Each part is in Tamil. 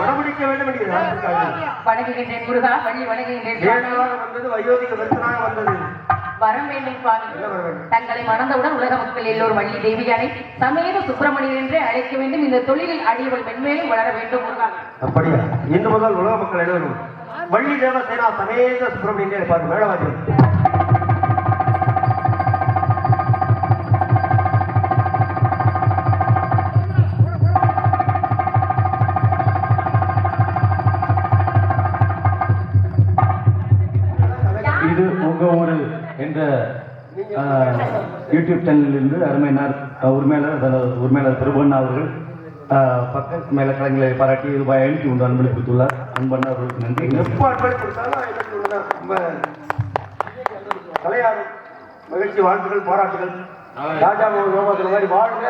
மனமுடிக்க வேண்டும் என்று வணங்குகின்றேன் முருகா, வள்ளி வணங்குகின்றேன். வந்தது வயோதிக விருத்தனாக வந்தது. வரம் வேண்டும் சுவாமி. தங்களை மணந்தவுடன் உலக மக்கள் எல்லோரும் வள்ளி தேவியானை சமேத சுப்பிரமணியன் என்றே அழைக்க வேண்டும். இந்த தொழிலில் அடியவள் மென்மேலும் வளர வேண்டும் முருகா. அப்படியா? இன்று முதல் உலக மக்கள் எல்லோரும் வள்ளி தேவசேனா சமேத சுப்பிரமணியன் இருப்பார்கள். மேலவாதி இது உங்க ஊரு என்ற யூடியூப் சேனலிலிருந்து அருமையினார் உரிமையாளர் திருபண்ணா அவர்கள் பக்கத்து மேல கலைஞர்களை பாராட்டி ரூபாய் 500 அன்பளித்துள்ளார். அன்பண்ணா அவர்களுக்கு நன்றி. எப்போ அன்பளி கொடுத்தாலும் ரொம்ப கலையாரும் மகிழ்ச்சி, வாழ்த்துக்கள், பாராட்டுகள். ராஜா ரோமாத்திர மாதிரி வாழ்க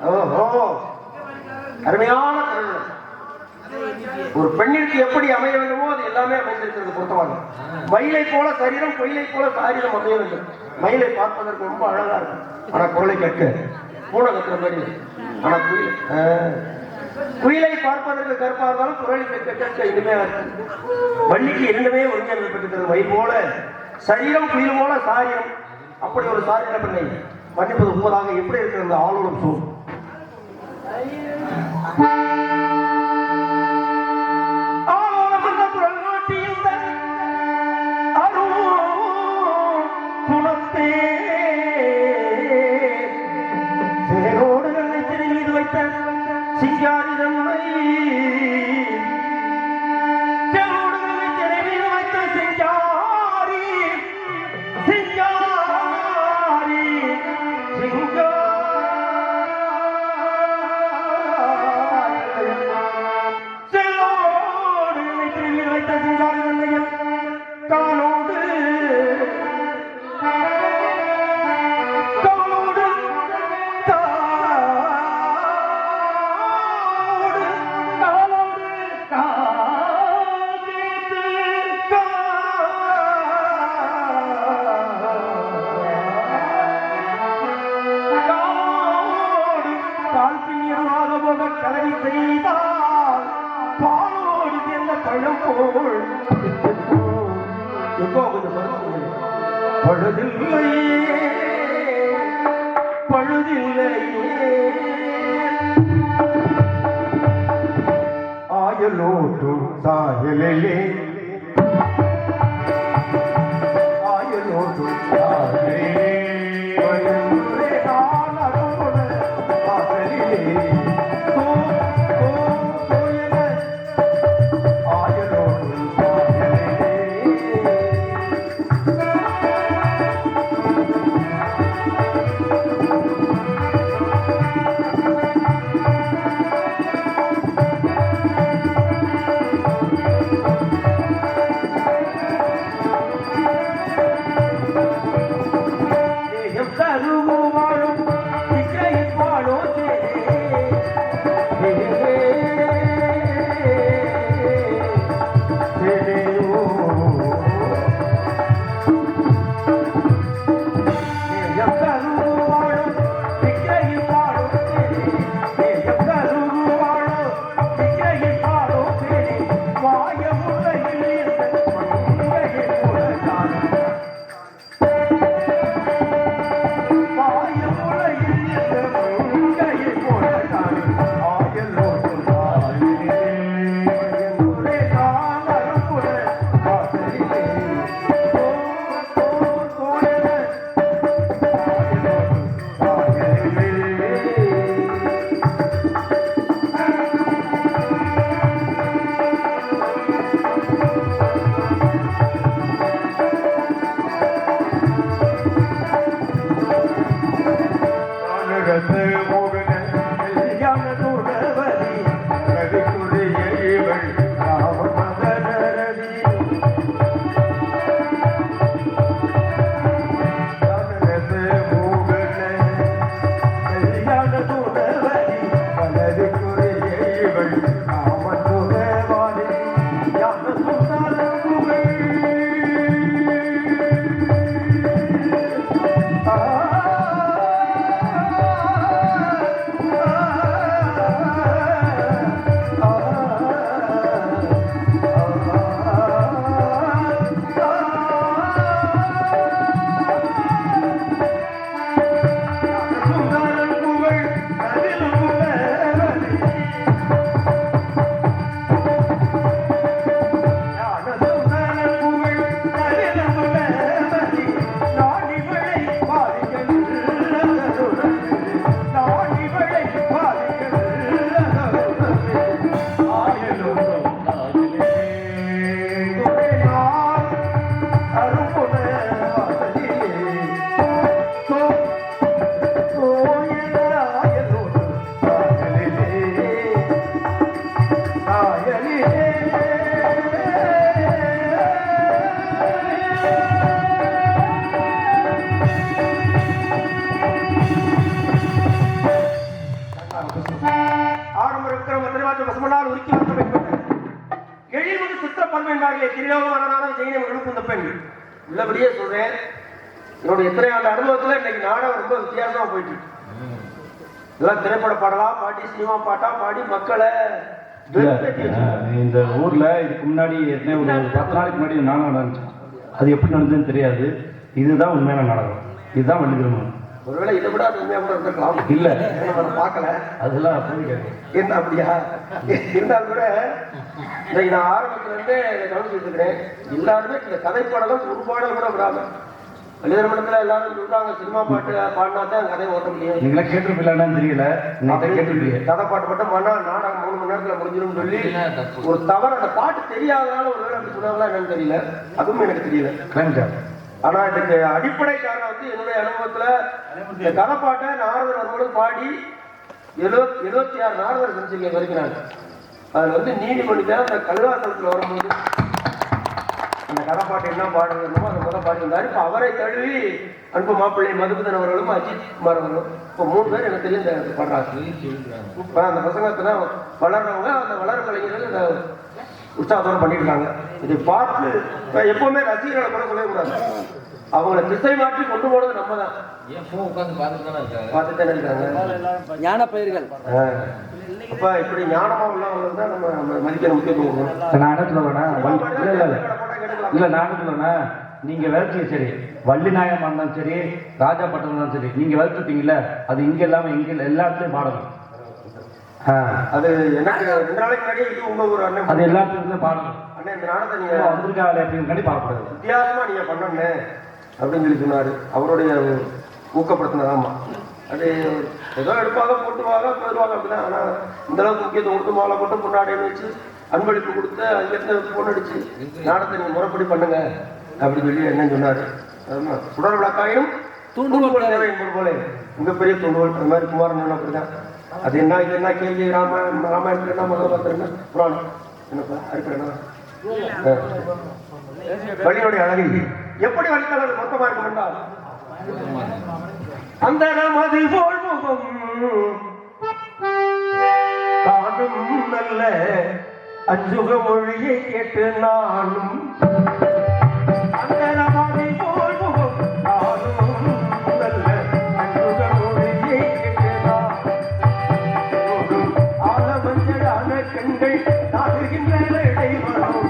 ஓஹோ, அருமையான தருணம். ஒரு பெண்ணிற்கு எப்படி அமைய வேண்டுமோ அது எல்லாமே அமைந்திருக்கிறது பொருத்தமாக. மயிலை போல சரீரம், பொயிலை போல சாரீரம் அமைய வேண்டும். மயிலை பார்ப்பதற்கு ரொம்ப அழகா இருக்கும், ஆனா குரலை கேட்க பூனை கத்துற மாதிரி. ஆனா குயிலை பார்ப்பதற்கு கருப்பா இருந்தாலும் குரலை கேட்க இனிமையா இருக்கு. வள்ளிக்கு இரண்டுமே ஒருங்கிணைக்கப்பட்டிருக்கிறது. மயில் போல சரீரம், குயில் போல சாரீரம். அப்படி ஒரு சாரீர பெண்ணை மன்னிப்பது உண்மைதாக எப்படி இருக்கிறது ஆளோடும் சூழ். சிங்காரி தன்னை வைத்த சிங்காரி சிங்காரி செல்லோடு திரும்பி வைத்த சிங்காரி தன்னையில் காலோடு கலவி செய்தால் பாலோடு சேர்ந்த பழம் போல் பழுதில்லையே பழுதில்லையே ஆயலோட்டும் சாயலே ஆயலோட்டும் சாயலே விக்ரம திருவாத்து பசுமனால் உருக்கி வந்த பெண் எழில்முது சித்திர பண்பு என்பார்களே திரிலோகமான ஜெயினம் எழுப்பு இந்த பெண். உள்ளபடியே சொல்றேன், என்னுடைய இத்தனை ஆண்டு அனுபவத்துல இன்னைக்கு நாடகம் ரொம்ப வித்தியாசமா போயிட்டு இருக்கு. இதெல்லாம் திரைப்பட பாடலா பாடி சினிமா பாட்டா பாடி மக்களை இந்த ஊர்ல இதுக்கு முன்னாடி ஒரு 10 நாளைக்கு முன்னாடி நாடகம் நடந்துச்சு. அது எப்படி நடந்ததுன்னு தெரியாது. இதுதான் உண்மையான நாடகம். இதுதான் வள்ளிகிரமன். ஒருவேளை இதை விட அது உண்மையா கூட இருந்திருக்கலாம். இல்ல பார்க்கல, அதெல்லாம் என்ன அப்படியா இருந்தாலும் கூட இன்னைக்கு நான் ஆரம்பத்துல இருந்தே கவனிச்சுட்டு இருக்கிறேன். எல்லாருமே இந்த கதைப்பாடலாம் ஒரு பாடல் கூட விடாம வள்ளிகிரமணத்துல எல்லாரும் சொல்றாங்க சினிமா பாட்டு பாடினா தான் கதையை ஓட்ட முடியும். நீங்களா கேட்டிருப்பீங்களான்னு தெரியல. கேட்டிருப்பீங்க கதை பாட்டு மட்டும் பண்ணா நாடகம் 3 மணி நேரத்துல முடிஞ்சிடும் சொல்லி ஒரு தவறு. அந்த பாட்டு தெரியாதனால ஒரு வேலை அப்படி சொன்னாங்களா என்னன்னு தெரியல, அதுவும் எனக்கு தெரியல. ஆனா இதுக்கு அடிப்படை காரணம் வந்து என்னுடைய அனுபவத்துல இந்த கதை பாட்டை நாரதர் வரும்போது பாடி 76 நாரதர் செஞ்சிருக்கேன் வரைக்கும். நான் அதுல வந்து நீதிமணி தான் அந்த கல்வாசலத்துல வரும்போது அந்த கதை பாட்டு என்ன பாடுறதுமோ அந்த முதல் பாடியிருந்தாரு. இப்ப அவரை தழுவி அன்பு மாப்பிள்ளை மதுபூதன் அவர்களும் அஜித் குமார் அவர்களும் இப்ப 3 பேர் எனக்கு தெரியும் இந்த பாடுறாங்க. இப்ப அந்த பசங்கத்துல வளர்றவங்க அந்த வளர கலைஞர்கள் இந்த உற்சாகத்தோடு பண்ணிருக்காங்க. இதை பார்த்து எப்பவுமே ரசிகர்களை கூட சொல்லவே கூடாது. அவங்களை திசை மாற்றி கொண்டு போனது நம்ம தான். பார்த்துட்டே இருக்காங்க ஞான பயிர்கள். அப்ப இப்படி ஞானமா உள்ளவங்களுக்கு தான் நம்ம மதிக்க முக்கியத்துவம். நான் என்ன சொல்லுவேன்னா இல்ல நான் என்ன சொல்லுவேன்னா, நீங்க விளைச்சி சரி வள்ளி நாயகமா இருந்தாலும் சரி ராஜா பட்டம் இருந்தாலும் சரி நீங்க விளைச்சிருப்பீங்கல்ல, அது இங்க இல்லாம இங்க எல்லாத்துலயும் பாடணும். அது எனக்கு 2 நாளைக்கு முன்னாடி இது உங்க ஒரு அண்ணன் அது எல்லாத்துக்கும் பாடணும். அண்ணன் இந்த நாடகத்தை நீங்க வந்திருக்காங்க அப்படின்னு பாடக்கூடாது, வித்தியாசமா நீங்க பண்ணணுன்னு அப்படின்னு சொல்லி சொன்னாரு. அவருடைய ஊக்கப்படுத்தினதாமா. அது ஏதோ எடுப்பாங்க போட்டுவாங்க போயிடுவாங்க அப்படிதான். ஆனா இந்த அளவுக்கு முக்கியத்துவம் கொடுத்து மாலை போட்டு முன்னாடி வச்சு அன்பளிப்பு கொடுத்து அங்கிருந்து பொண்ணடிச்சு நாடகத்தை நீங்க முறைப்படி பண்ணுங்க அப்படின்னு சொல்லி என்ன சொன்னாரு. சுடர் விளக்காயினும் தூண்டுகோல் தேவை என்பது போல மிகப்பெரிய தூண்டுகோல். அது மாதிரி குமாரன் அப்படிதான். அது என்ன இது என்ன கேள்வி ராமாயணத்துல என்ன மகாபாரதம் என்ன புராணம் என்னப்பா அறுக்கிறேன்னா வழியோடைய அழகு எப்படி வழித்தாளர் மொத்தமா இருக்கும் என்றால் அந்த நமது போல் முகம் காணும் நல்ல அஞ்சுக மொழியை கேட்டு நானும் அந்த நமது போல் முகம் காணும் நல்ல அஞ்சுக மொழியை கேட்டு நானும் ஆலமஞ்சளான கண்கள் தாகுகின்ற இடைவரும்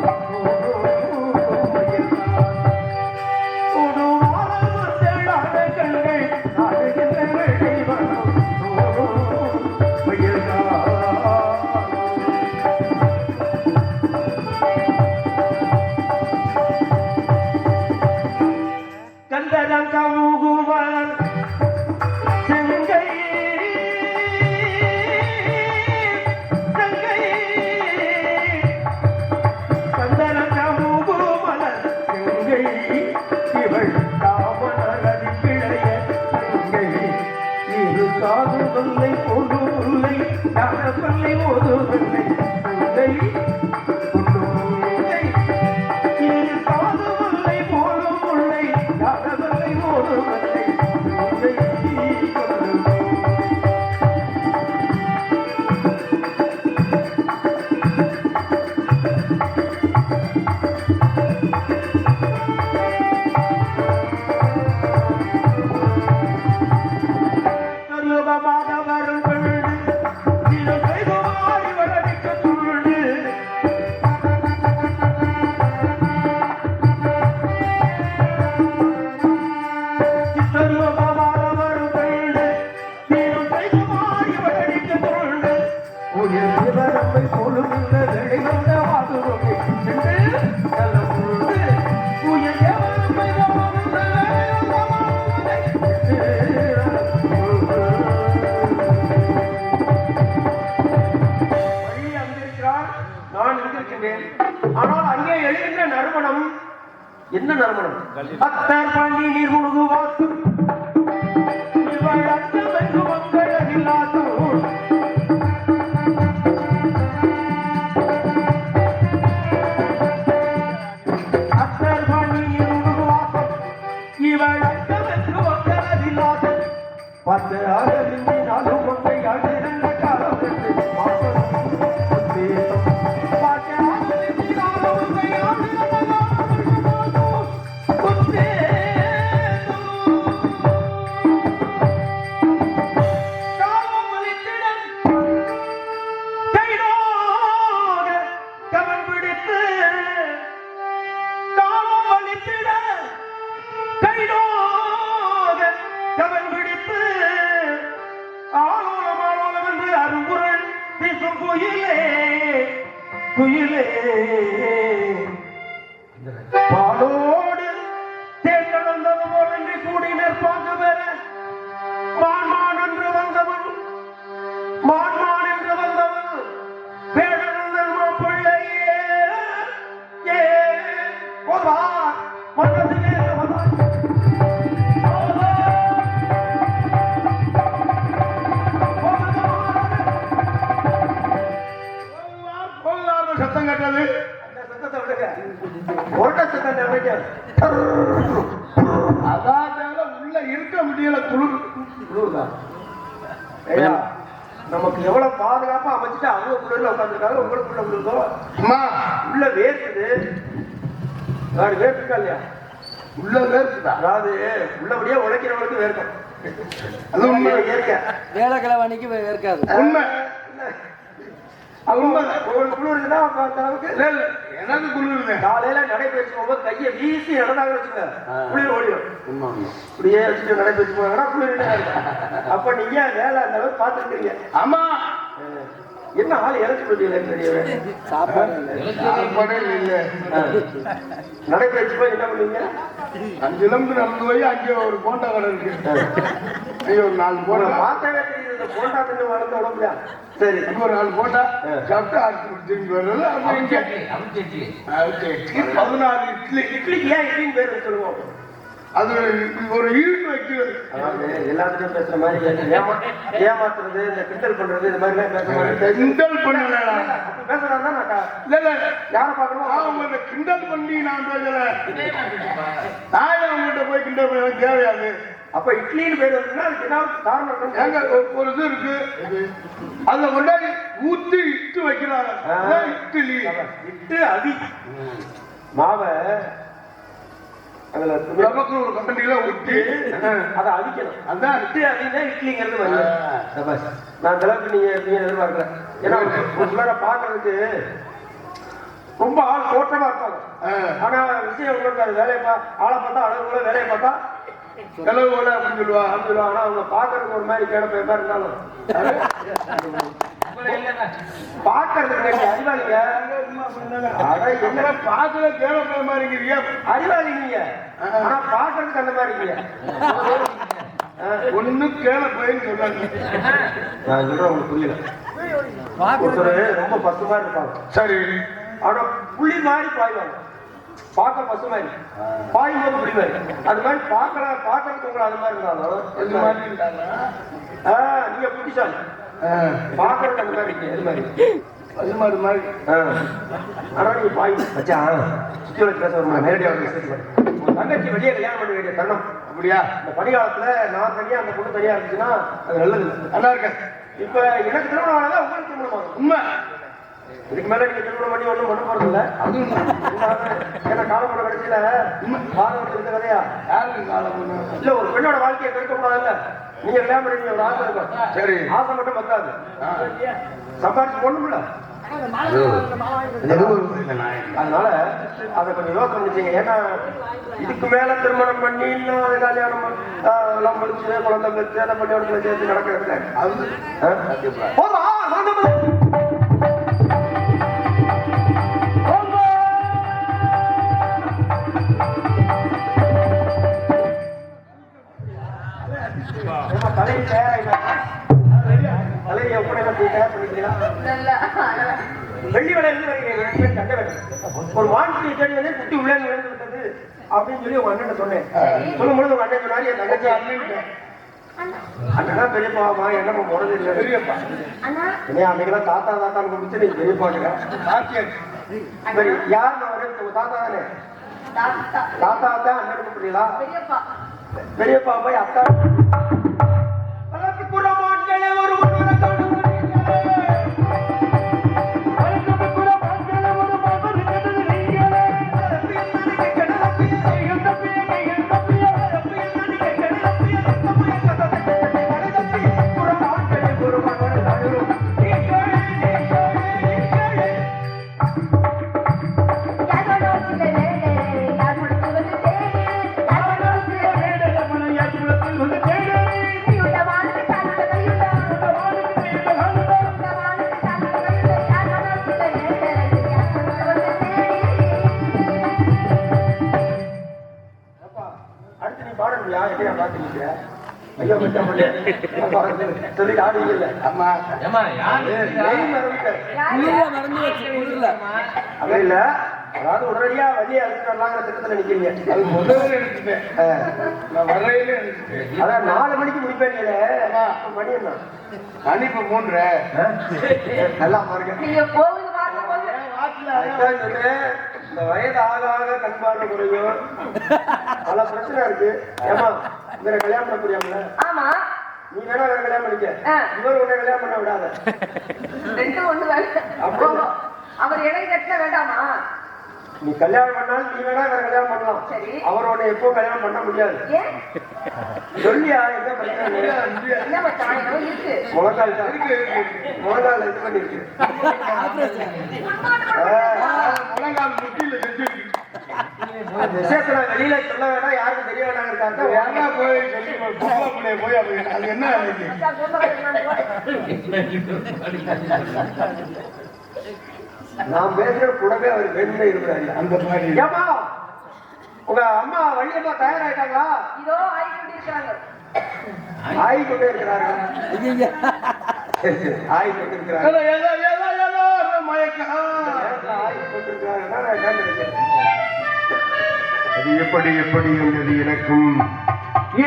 என்ன நறுமணம்? அத்தர் பாண்டி நீர் முழுகு வாத்து அத்தர் பாண்டி நீர் முழுகு வாத்து இவள் அச்சமென்று வந்ததில்லாது 10 ஆறு நாலு கொண்டை ஆடு காலம் வீசும் குயிலே குயிலே பாலோடு தேர்ந்தெழுந்தது போல் என்று கூடி நிற்பாங்க வேற மான்மான் என்று வந்தவன் மான்மான் என்று வந்தவன் வேடனந்தன் மாப்பிள்ளையே ஏ போதா மன்னதிலே சத்தம் கட்டது அந்த சத்தத்தை விடுங்க ஒரட்ட சத்தத்தை விடுங்க அதால உள்ள இருக்க முடியல குளிர்தா ஐயா நமக்கு எவ்வளவு பாதுகாப்பா அமைச்சிட்டு அவங்க குளிர்ல உட்காந்துருக்காங்க உங்களுக்குள்ள குளிர்தோ அம்மா உள்ள வேர்க்குது யாரு வேர்க்குதா இல்லையா உள்ள வேர்க்குதா அதாவது உள்ளபடியே உழைக்கிறவங்களுக்கு வேர்க்கும் அது உண்மை ஏற்க வேலைக்கிழமைக்கு இருக்காது உண்மை உங்களுக்கு குளிர்னா அந்த அளவுக்கு இல்ல இல்ல எனக்கு குளிருங்க காலையில நடைபயிற்சி போகும்போது கையை வீசி நடந்தாங்க வச்சுங்க குளிர் ஓடிடும் இப்படியே வச்சுட்டு நடைபயிற்சி போனாங்கன்னா குளிர் அப்ப நீங்க வேலை அந்த அளவுக்கு பார்த்துருக்கீங்க ஆமா என்ன ஆள் இறச்சி போட்டீங்க தெரியவே சாப்பாடே இல்ல நடைபயிற்சி போய் என்ன பண்ணுவீங்க 5 கிலோமீட்டர் நடந்து போய் அங்கே ஒரு போண்டா கடை இருக்கு ஐயோ ஒரு 4 போண்டா பார்த்தாவே தெரியுது இந்த போண்டா தின்னு வளர்ந்த உடம்புல சரி அங்க ஒரு 4 போண்டா சாப்பிட்டு அடுத்து திரும்பி வருவது அப்புறம் இங்கே 14 இட்லி இட்லிக்கு ஏன் இட்லின்னு பேர் சொல்லுவோம் அது ஒரு ஈடு வைக்கிறது அதாவது எல்லாத்துக்கும் பேசுற மாதிரி ஏமாத்துறது இந்த கிண்டல் பண்றது இந்த மாதிரி எல்லாம் பேச மாதிரி கிண்டல் பண்ணல பேசுறாங்க நான் இல்ல இல்ல யாரை பார்க்கணும் அவங்க கிண்டல் பண்ணி நான் பேசல நான் அவங்ககிட்ட போய் கிண்டல் பண்ண தேவையாது அப்ப இட்லின்னு பேர் வந்துன்னா அதுக்கு ஏதாவது காரணம் இருக்கணும். ஏங்க ஒரு இது இருக்கு அதுல கொண்டாடி ஊத்தி இட்டு வைக்கிறாங்க அதான் இட்லி இட்டு அவி மாவை அதுல நமக்கு ஒரு கம்பெனியில ஊத்தி அதை அவிக்கணும் அதான் இட்டு அவினா இட்லிங்கிறது வருது நான் அந்த அளவுக்கு நீங்க எதிர்பார்க்கிறேன் ஏன்னா ஒரு சிலரை பார்க்கறதுக்கு ரொம்ப ஆள் தோற்றமா இருப்பாங்க ஆனா விஷயம் உங்களுக்கு வேலையை ஆளை பார்த்தா அழகு வேலையை பார்த்தா செலவு போல அப்படின்னு சொல்லுவா ஆனா அவங்க பாக்குறதுக்கு ஒரு மாதிரி கேடப்ப மாதிரி இருந்தாலும் பாக்குறதுக்கு அறிவாளிங்க என்ன பாத்துல தேவை மாதிரி இருக்கிறீங்க அறிவாளி நீங்க ஆனா பாக்குறதுக்கு அந்த மாதிரி இருக்கீங்க ஒண்ணு கேள போயின்னு சொன்னாங்க நான் சொல்றேன் உங்களுக்கு புரியல ஒருத்தர் ரொம்ப பசு மாதிரி இருப்பாங்க சரி ஆனா புள்ளி மாதிரி பாய்வாங்க பார்க்க பசு மாதிரி பாயும் போது புள்ளி மாதிரி அது மாதிரி பாக்குறதுக்கு உங்களை அது மாதிரி இருந்தாலும் இது மாதிரி இருந்தாங்க நீங்க புத்திசாலி பாக்குறதுக்கு அந்த மாதிரி இருக்கீங்க இது மாதிரி அது மாதிரி மாதிரி ஆனா நீங்க பாய் வச்சா சுத்தி வச்சு பேச வருமா நேரடியாக தங்கச்சி வெளியே கல்யாணம் பண்ண வேண்டிய தருணம் அப்படியா இந்த பணிகாலத்துல நான் தனியா அந்த பொண்ணு தனியா இருந்துச்சுன்னா அது நல்லது நல்லா இருக்க இப்ப எனக்கு திருமணம் ஆனதா உங்களுக்கு திருமணம் ஆகும் உண்மை இதுக்கு மேல நீங்க திருமணம் பண்ணி ஒண்ணும் பண்ண போறது இல்ல அது ஏன்னா காலப்பட கடைசியில பாதம் இருந்த கதையா யாருக்கு காலம் பண்ண இல்ல ஒரு பெண்ணோட வாழ்க்கையை கெடுக்க கூடாதுல்ல நீங்க கல்யாணம் பண்ணி ஒரு ஆசை இருக்கும் சரி ஆசை மட்டும் பத்தாது சம்பாதிச்சு பொண்ணுமில்ல அதனால அதை கொஞ்சம் யோசனை பண்ணிச்சீங்க ஏன்னா இதுக்கு மேல திருமணம் பண்ணி இன்னும் அது கல்யாணம் எல்லாம் முடிச்சு குழந்தை பெற்று அதை பண்ணி இடத்துல சேர்த்து நடக்கிறது தலையை தலையை எப்படி தயார் பண்ணிக்கிறீங்களா வெள்ளி வேலை சண்டை வேலை ஒரு வான்குட்டியை தேடி வந்து குட்டி உள்ளே நுழைந்து விட்டது அப்படின்னு சொல்லி உங்க அண்ணன் சொன்னேன் சொல்லும் பொழுது உங்க அண்ணன் சொன்னாரு என் தங்கச்சி அண்ணன் பெரியப்பாமா என்னப்பா முறது இல்லை பெரியப்பா என்னையா அன்னைக்கெல்லாம் தாத்தா தாத்தான்னு கூப்பிட்டு நீங்க பெரியப்பாங்க சரி யார் உங்க தாத்தா தானே தாத்தா தான் அண்ணன் கூப்பிடுறீங்களா பெரியப்பா போய் அத்தா ஒரு ஆட்டிக்கிட்ட ஐயோ மச்சான் சொல்லிட்டு ஆடுவீங்கல்ல ஆமா நெய் மறந்துட்டேன். குளிர்ல மறந்து வச்சு குளிர்ல அது இல்ல, அதாவது உடனடியா வழியை அழைச்சிட்டு வரலாங்கிற திட்டத்துல நிக்கிறீங்க. அது முதல்ல எடுத்துட்டேன். நான் வரையில எடுத்துட்டேன். அதான் 4 மணிக்கு முடிப்பேன். மணி என்ன? மணி இப்ப 3:30. நல்லா பாருங்க. நீங்க கோவில் பார்க்கும்போது அதுதான் சொன்னேன், இந்த வயது ஆக ஆக கண் பார்வை குறையும், பல பிரச்சனை இருக்கு. ஏமா இவரை கல்யாணம் பண்ண புரியாமல, ஆமா நீ வேணா வேற கல்யாணம் பண்ணிக்க, இவர் உன்னை கல்யாணம் பண்ண விடாத. 2 ஒண்ணு வேலை. அவர் இடம் கட்ட வேண்டாமா? நீ கல்யாணம் பண்ணாலும் நீ வேணா வேற கல்யாணம் பண்ணலாம், சரி. அவர் உன்னை எப்போ கல்யாணம் பண்ண முடியாது. ஏன் சொல்லியா என்ன பிரச்சனை? என்ன மச்சான் ஏதோ இருக்கு. முழங்கால் தான் இருக்கு, முழங்கால் இது பண்ணிருக்கு. முழங்கால் முட்டியில செஞ்சிருக்கு. விஷயத்துல வெளியில சொல்ல வேணாம், யாருக்கும் தெரிய வேணாங்கிறதுக்காக வேணா போய் சொல்லி பொம்பளை பிள்ளைய போய் அது என்ன வேலைக்கு? மச்சான் சொல்லுங்க. நான் பேசுற கூடவே அவர் வேணுமே இருக்கிறாரு. அந்த மாதிரி ஏமா உங்க அம்மா வழியம்மா தயாராயிட்டாங்களா? இதோ ஆகி கொண்டிருக்கிறாங்க. ஆகிக்கொண்டே இருக்கிறார்கள். ஐயா ஆகிக்கொண்டு இருக்கிறார்கள். ஏதோ ஏதோ ஏதோ ஒரு மயக்கம். ஆகிக்கொண்டு இருக்கிறார்கள். நான் என்ன நினைக்கிறேன், அது எப்படி எப்படி என்பது எனக்கும்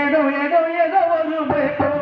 ஏதோ ஏதோ ஏதோ ஒரு மயக்கம்.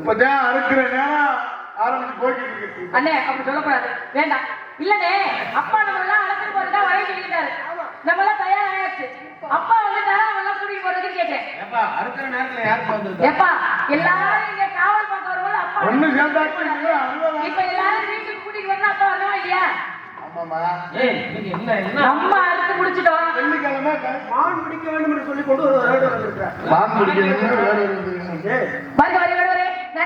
இப்பதான் அறுக்கிற நேரம் ஆரம்பிச்சு போய்கிட்டு இருக்கு. அண்ணே அப்படி சொல்லக்கூடாது, வேண்டாம். இல்லனே அப்பா நம்ம எல்லாம் அழைச்சிட்டு போறதா வழி சொல்லிட்டாரு. நம்ம எல்லாம் தயாராயாச்சு. அப்பா வந்துட்டாரா நம்ம எல்லாம் கூட்டிட்டு போறதுன்னு கேட்டேன். ஏப்பா அறுக்கிற நேரத்துல யாருக்கு வந்திருக்கு? ஏப்பா எல்லாரும் இங்க காவல் பார்க்க வரும்போது அப்பா ஒண்ணு சேர்ந்தாச்சு இப்ப எல்லாரும் வீட்டுக்கு கூட்டிட்டு வரணும். அப்பா வரணுமா இல்லையா? ஆமாமா. ஏய் நீங்க என்ன நம்ம அறுத்து முடிச்சிட்டோம். வெள்ளிக்கிழமை மான் பிடிக்க வேண்டும் என்று சொல்லி கொண்டு ஒரு வருடம் வந்திருக்கிறார். மான் பிடிக்கிறது வருக வருக வருக.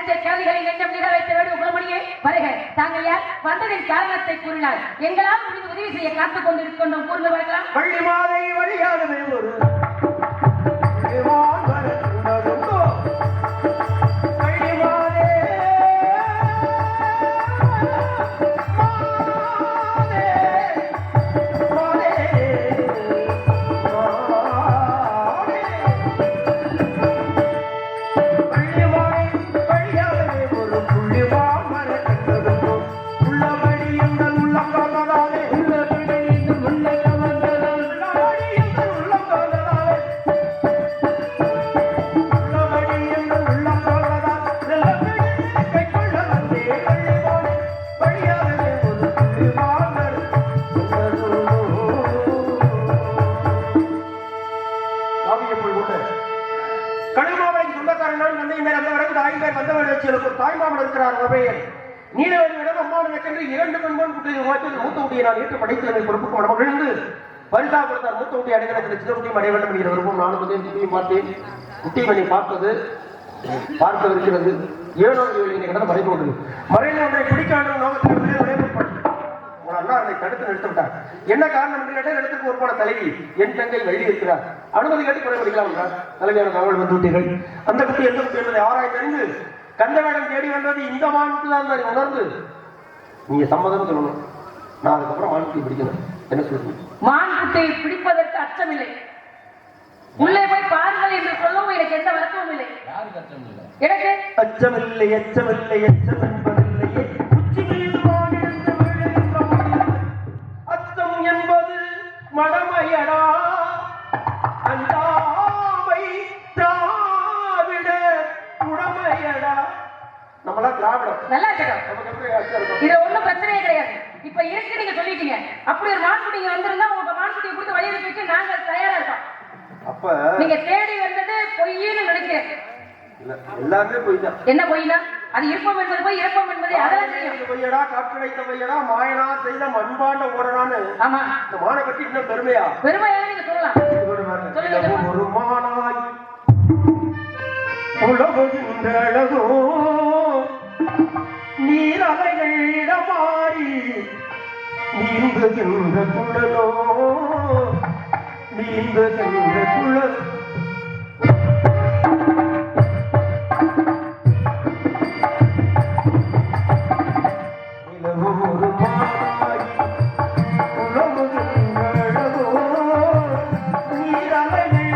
நெஞ்ச கேள்விகளை நெஞ்சம் நிறைவேற்ற வேண்டும் குலமணியே வருக. தாங்கள் யார்? வந்ததின் காரணத்தை கூறினார். எங்களால் முடிந்து உதவி செய்ய காத்துக் கொண்டிருக்கின்றோம். கூர்ந்து வரலாம். வள்ளி மாலை வழியாகவே ஒரு தாய்மாமன் இருக்கிறார். நீலவேலியிடம் அம்மாவனுக்கென்று 2 பெண்கள் குட்டியை உருவாக்கி மூத்த குட்டியை நான் ஏற்று படைத்து பொறுப்புக்கு மகிழ்ந்து பரிசா கொடுத்தார். மூத்த குட்டி அடைகிறத்தில் சின்ன குட்டியும் அடைய வேண்டும் என்கிற விருப்பம். நானும் குட்டியும் பார்த்தேன். குட்டிமணி பார்த்தது பார்க்க இருக்கிறது. 7வது வேலையை கடந்த மறைந்து கொண்டது. மறைந்து ஒன்றை பிடிக்காண்டும் நோக்கத்தில் விளையாடப்பட்டது. உங்கள் அண்ணா அதை தடுத்து நிறுத்திவிட்டார். என்ன காரணம் என்று கேட்டால் இடத்துக்கு ஒருபான தலைவி என் தங்கை வழி இருக்கிறார். அனுமதி கேட்டு குறை படிக்கலாம் என்றார். தலைவியான தகவல் வந்து விட்டீர்கள். அந்த குட்டி எந்த குட்டி என்பதை ஆராய்ந்தறிந்து கந்தவேடம் தேடி வந்தது இந்த மானுக்கு தான் உணர்ந்து நீங்க சம்மதம் சொல்லணும். நான் அதுக்கப்புறம் மான்குட்டியை பிடிக்கணும். என்ன சொல்லுங்க? மான்குட்டியை பிடிப்பதற்கு அச்சமில்லை. உள்ளே போய் பாருங்கள் என்று சொல்லவும் எனக்கு எந்த வருத்தமும் இல்லை. யாருக்கு அச்சம் இல்லை? எனக்கு அச்சமில்லை அச்சமில்லை அச்சம் என்பதில்லையே. அச்சம் என்பது மடமையடா அந்தாவை திராவிட உடமையடா. நம்மளா திராவிடம் நல்லா இருக்கட்டும். இது ஒண்ணும் பிரச்சனையே கிடையாது. இப்ப இருக்கு நீங்க சொல்லிட்டீங்க. அப்படி ஒரு மான்குட்டி வந்திருந்தா உங்க மான்குட்டியை கொடுத்து வழி அனுப்பிட்டு நாங்கள் தயாரா இருக்கோம். அப்ப நீங்க தேடி வந்தது பொய்ன்னு நினைக்கிறேன். எல்லாருமே பொய்தான். என்ன பொய்னா? அது இருப்போம் என்பது போய் இறப்போம் என்பதை அதெல்லாம் தெரியும். பொய்யடா காற்றுடைத்த பொய்யடா மாயனா செய்த மண்பாண்ட ஓடனான்னு. ஆமா, இந்த மான பற்றி இன்னும் பெருமையா பெருமையாக நீங்க சொல்லலாம். ஒரு மானாய் உலகுகின்ற அழகோ நீரலைகளிடமாறி நீந்துகின்ற குழலோ நீந்துகின்ற குழல் ஒரு மானாய் உலகுகின்ற அழகோ நீரலைகளிடமாறி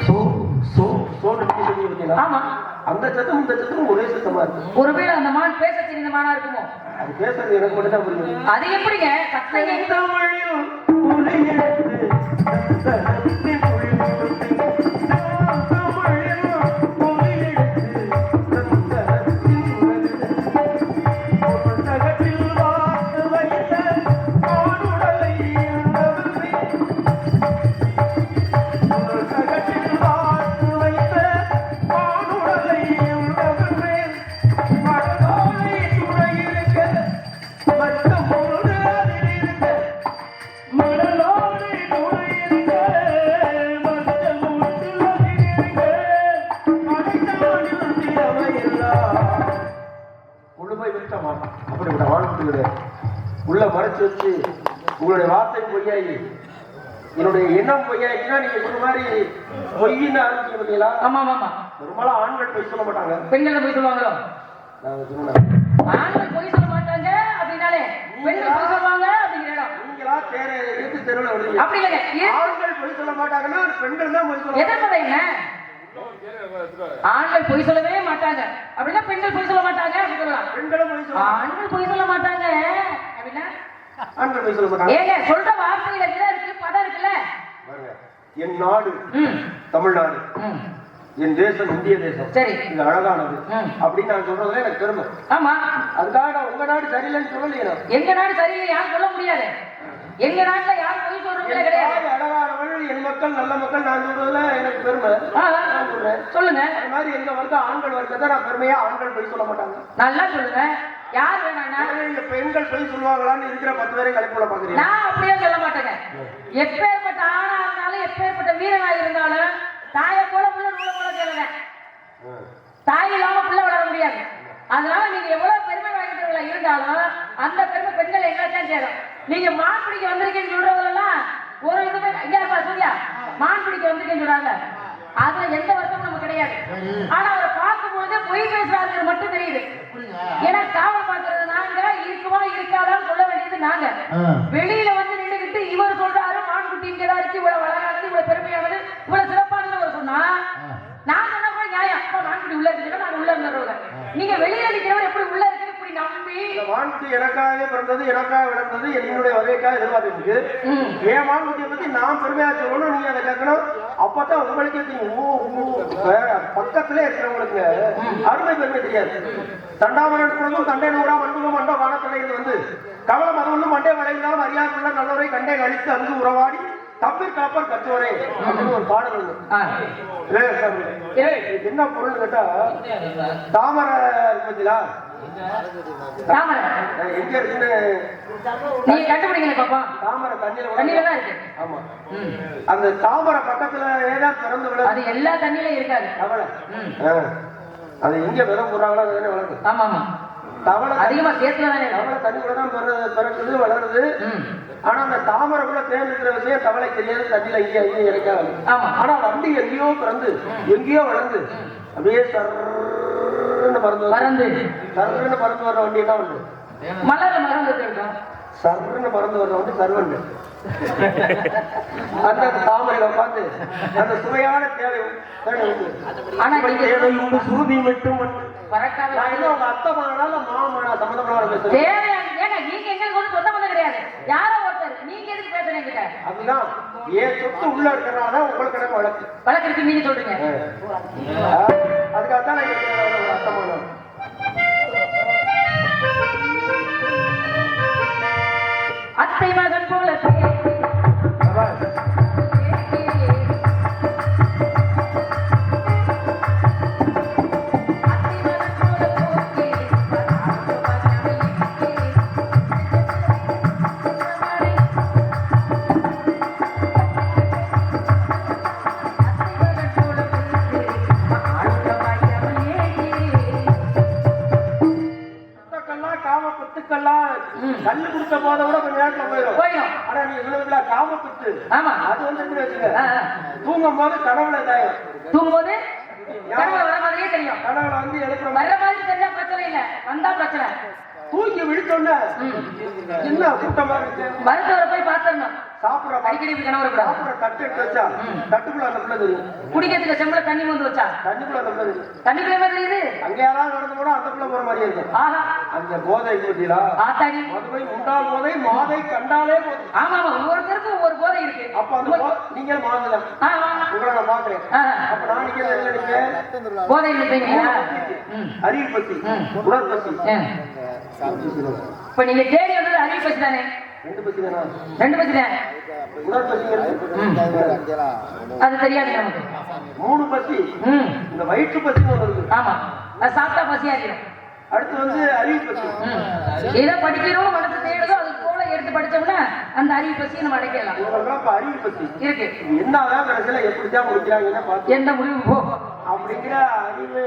சோ சோ சோன்னு சொல்லி பார்த்தீங்களா? ஆமா. அந்த சத்தம் இந்த சத்தமும் ஒரே சத்தமா இருக்கு. ஒருவேளை அந்த மான் பேச தெரிந்த மானா இருக்குமோ? அது பேசுறது எனக்கு மட்டும் தான் புரியும். அது எப்படிங்க சத்தம் உள்ள மறைச்சு வச்சு உங்களுடைய வார்த்தை பொய்யாயி என்னுடைய எண்ணம் பொய்யாயிடுச்சுன்னா நீங்க சொன்ன மாதிரி பொய்ன்னு ஆரம்பிச்சு பார்த்தீங்களா? ஆமா ஆமா. பெரும்பாலும் ஆண்கள் பொய் சொல்ல மாட்டாங்க, பெண்கள் பொய் சொல்லுவாங்களோ? நான் சொன்னேன் ஆண்கள் பொய் சொல்ல மாட்டாங்க அப்படின்னாலே பெண்கள் பொய் சொல்லுவாங்க அப்படிங்கிற நீங்களா தேர எடுத்து தெருவில் வருவீங்க. அப்படி இல்லைங்க. ஆண்கள் பொய் சொல்ல மாட்டாங்கன்னா பெண்கள் தான் பொய் சொல்ல. எதற்கு என்ன ஆண்கள் பொய் சொல்லவே மாட்டாங்க அப்படின்னா பெண்கள் பொய் சொல்ல மாட்டாங்க அப்படி சொல்லலாம். பெண்களும் பொய் சொல்ல. ஆண்கள் பொய் சொல்ல மாட்டாங்க அப்படின்னா ஆண்கள் பொய் சொல்ல மாட்டாங்க. ஏங்க சொல்ற வார்த்தையில என்ன இருக்கு? பதம் இருக்குல்ல. பாருங்க, என் நாடு தமிழ்நாடு, என் தேசம் இந்திய தேசம், சரி, இது அழகானது அப்படின்னு நான் சொல்றதுல எனக்கு பெருமை. ஆமா. அதுக்காக நான் உங்க நாடு சரியில்லைன்னு சொல்லலையே. எங்க நாடு சரியில்லை யாரும் சொல்ல முடியாது. எங்க நாட்டுல யாரும் பொய் சொல்றதே கிடையாது. அழகானவள் என் மக்கள் நல்ல மக்கள் நான் சொல்றதுல எனக்கு பெருமை. நான் சொல்றேன், சொல்லுங்க. அது மாதிரி எங்க வர்க்க ஆண்கள் வர்க்கத்தை நான் பெருமையா ஆண்கள் பொய் சொல்ல மாட்டாங்க. நல்லா சொல்லுங்க. யார் வேணா இந்த பெண்கள் பொய் சொல்லுவாங்களான்னு இருக்கிற 10 பேரை கழிப்புல பாக்குறீங்க. நான் அப்படியே சொல்ல மாட்டேங்க. எப்பேற்பட்ட ஆணா இருந்தாலும் எப்பேற்பட்ட வீரனா இருந்தாலும் தாயை போல புள்ள நூல போல கேளுங்க. தாய் இல்லாம பிள்ளை வளர முடியாது. அதனால நீங்க எவ்வளவு பெருமை வாங்கிட்டவங்களா இருந்தாலும் அந்த பெருமை பெண்கள் எங்கதான் சேரும். நீங்க மான் பிடிக்க வந்திருக்கேன்னு சொல்றவங்களெல்லாம் ஒரு இதுவே இங்க சூர்யா மான் பிடிக்க வந்திருக்கேன்னு சொல்றாங்க. அதுல எந்த வருத்தமும் நமக்கு கிடையாது. ஆனா அவரை பார்க்கும் பொழுது பொய் பேசுறாரு மட்டும் தெரியுது. ஏன்னா காவல் பார்க்கறது நாங்க, இருக்குமா இருக்காதான்னு சொல்ல வேண்டியது நாங்க. வெளியில வந்து நின்றுகிட்டு இவர் சொல்றாரு மான் குட்டி இங்கதான் இருக்கு, இவ்வளவு அழகானது, இவ்வளவு பெருமையானது, இவ்வளவு சிறப்பானது அவர் சொன்னா நான் சொன்னா கூட நியாயம். அப்பா மான்குட்டி உள்ள இருக்கு, நான் உள்ள இருந்தவங்க. நீங்க வெளியில நிக்கிறவர் எப்படி உள்ள இருக்கு இப்படி நம்பி மான்குட்டி எனக்காக பிறந்தது, எனக்காக விளந்தது, என்னுடைய வகைக்காக எதிர்பார்த்துருக்கு. என் மான்குட்டியை பத்தி நான் பெருமையா சொல்லணும், நீங்க அதை கேட்கணும். அப்பதான் உங்களுக்கே தெரியும். பக்கத்திலே இருக்கிறவங்களுக்கு அருமை பெருமை தெரியாது. தண்டாமரன் தண்டை நூறா மண்புகம் மண்டோ வானத்திலே வந்து கவலம் அது ஒன்றும் மண்டே வளைந்தாலும் அறியாதுள்ள நல்லவரை கண்டை கழித்து அங்கு உறவாடி தம்பி காப்பர் கற்றுவரே அப்படின்னு ஒரு பாடல். என்ன பொருள் கேட்டா தாமரை இருக்குங்களா? தாமரை எங்க இருக்குன்னு நீங்க கண்டுபிடிக்கல பாப்பா. தாமரை தண்ணியில தான் இருக்கு. ஆமா, அந்த தாமரை பக்கத்துல ஏதாவது திறந்து விட அது எல்லா தண்ணியிலும் இருக்காது. தவளை அது எங்க விதம் போடுறாங்களோ அதுதானே வளருது. ஆமா ஆமா, தவளை அதிகமா சேர்த்துல தானே தவளை தண்ணிக்குள்ளதான் பிறக்குது வளருது. ஆனா அந்த தாமரை கூட தேர்ந்தெடுக்கிற விஷயம் தவளை தெரியாது, தண்ணியில எங்கேயும் இறக்காது. ஆனா வண்டி எங்கேயோ பிறந்து எங்கேயோ வளர்ந்து அப்படியே சர்ன்னு பறந்து வர்ற வண்டி என்ன உண்டு? மலர் மறந்து இருக்கா? சர்ன்னு பறந்து வர்ற வண்டி சர்வண்டு. அந்த தாமரையில உட்காந்து அந்த சுவையான தேவை தேவை உண்டு சுருதி மட்டும் பறக்காத உங்க அத்தை மகனால மாமனா சம்பந்தமான பேசுறேன். நீங்க எங்களுக்கு ஒண்ணு சொந்த பண்ண கிடையாது. யாரோ ஒருத்தர் நீங்க எதுக்கு பேசுறீங்க? அதுதான் ஏன் சொத்து உள்ள இருக்கிறனால உங்களுக்கு எனக்கு வழக்கு இருக்கு நீங்க சொல்றீங்க. அதுக்காகத்தான் அத்தை மகனா அத்தை மகன் போல கல்லு குடுத்த போத கூட கொஞ்ச நேரத்துல போயிடும். ஆனா நீங்க சொன்னதுல காமப்பித்து அது வந்து வச்சுக்க தூங்கும் போது கனவுல இதாயிரும். தூங்கும் போது கனவுல வர மாதிரியே தெரியும். கனவுல வந்து எழுப்புற வர மாதிரி தெரிஞ்சா பிரச்சனை இல்லை, வந்தா பிரச்சனை. தூங்கி விழித்தோன்ன என்ன கூட்டமா இருக்கு. மருத்துவரை போய் பார்த்துடணும். சாப்பிடுற அடிக்கடி இப்படி கனவு வரக்கூடாது. சாப்பிடுற தட்டு எடுத்து வச்சா தட்டுக்குள்ள அந்த பிள்ளை தெரியும். குடிக்கிறதுக்கு செம்புல தண்ணி வந்து வச்சா தண்ணிக்குள்ள அந்த பிள்ளை தெரியும். தண்ணிக்குள்ளே தெரியுது. அங்க யாராவது நடந்து போனா அந்த பிள்ளை போற மாதிரியே இருக்கும். ஆஹா அந்த போதை போதிலா ஆத்தாடி. மதுவை உண்டால் போதை மாதை கண்டாலே போதை. ஆமா ஆமா ஒவ்வொருத்தருக்கும் ஒவ்வொரு போதை இருக்கு. அப்ப அந்த நீங்க மாதல உங்களை நான் பாக்குறேன். அப்ப நான் நிக்கிறேன் என்ன நீங்க போதை இல்லைங்களா? அறிவு பத்தி உடல் பத்தி இப்ப நீங்க தேடி வந்தது அறிவு பத்தி தானே? ரெண்டு பத்தி தானா? ரெண்டு பத்தி தான். உடல் பத்தி அது தெரியாது நமக்கு. மூணு பத்தி இந்த வயிற்று பத்தி வருது. ஆமா அது சாப்பிட்டா பசியா இருக்கும். அடுத்து வந்து அறிவு பத்தி எதை படிக்கிறோம் மனசு தேடுதோ அது போல எடுத்து படிச்சோம்னா அந்த அறிவு பசியை நம்ம அடைக்கலாம். இப்ப அறிவு பத்தி இருக்கு. என்னதான் கடைசியில எப்படிதான் முடிக்கிறாங்கன்னு பார்த்து எந்த முடிவு போ அப்படிங்கிற அறிவு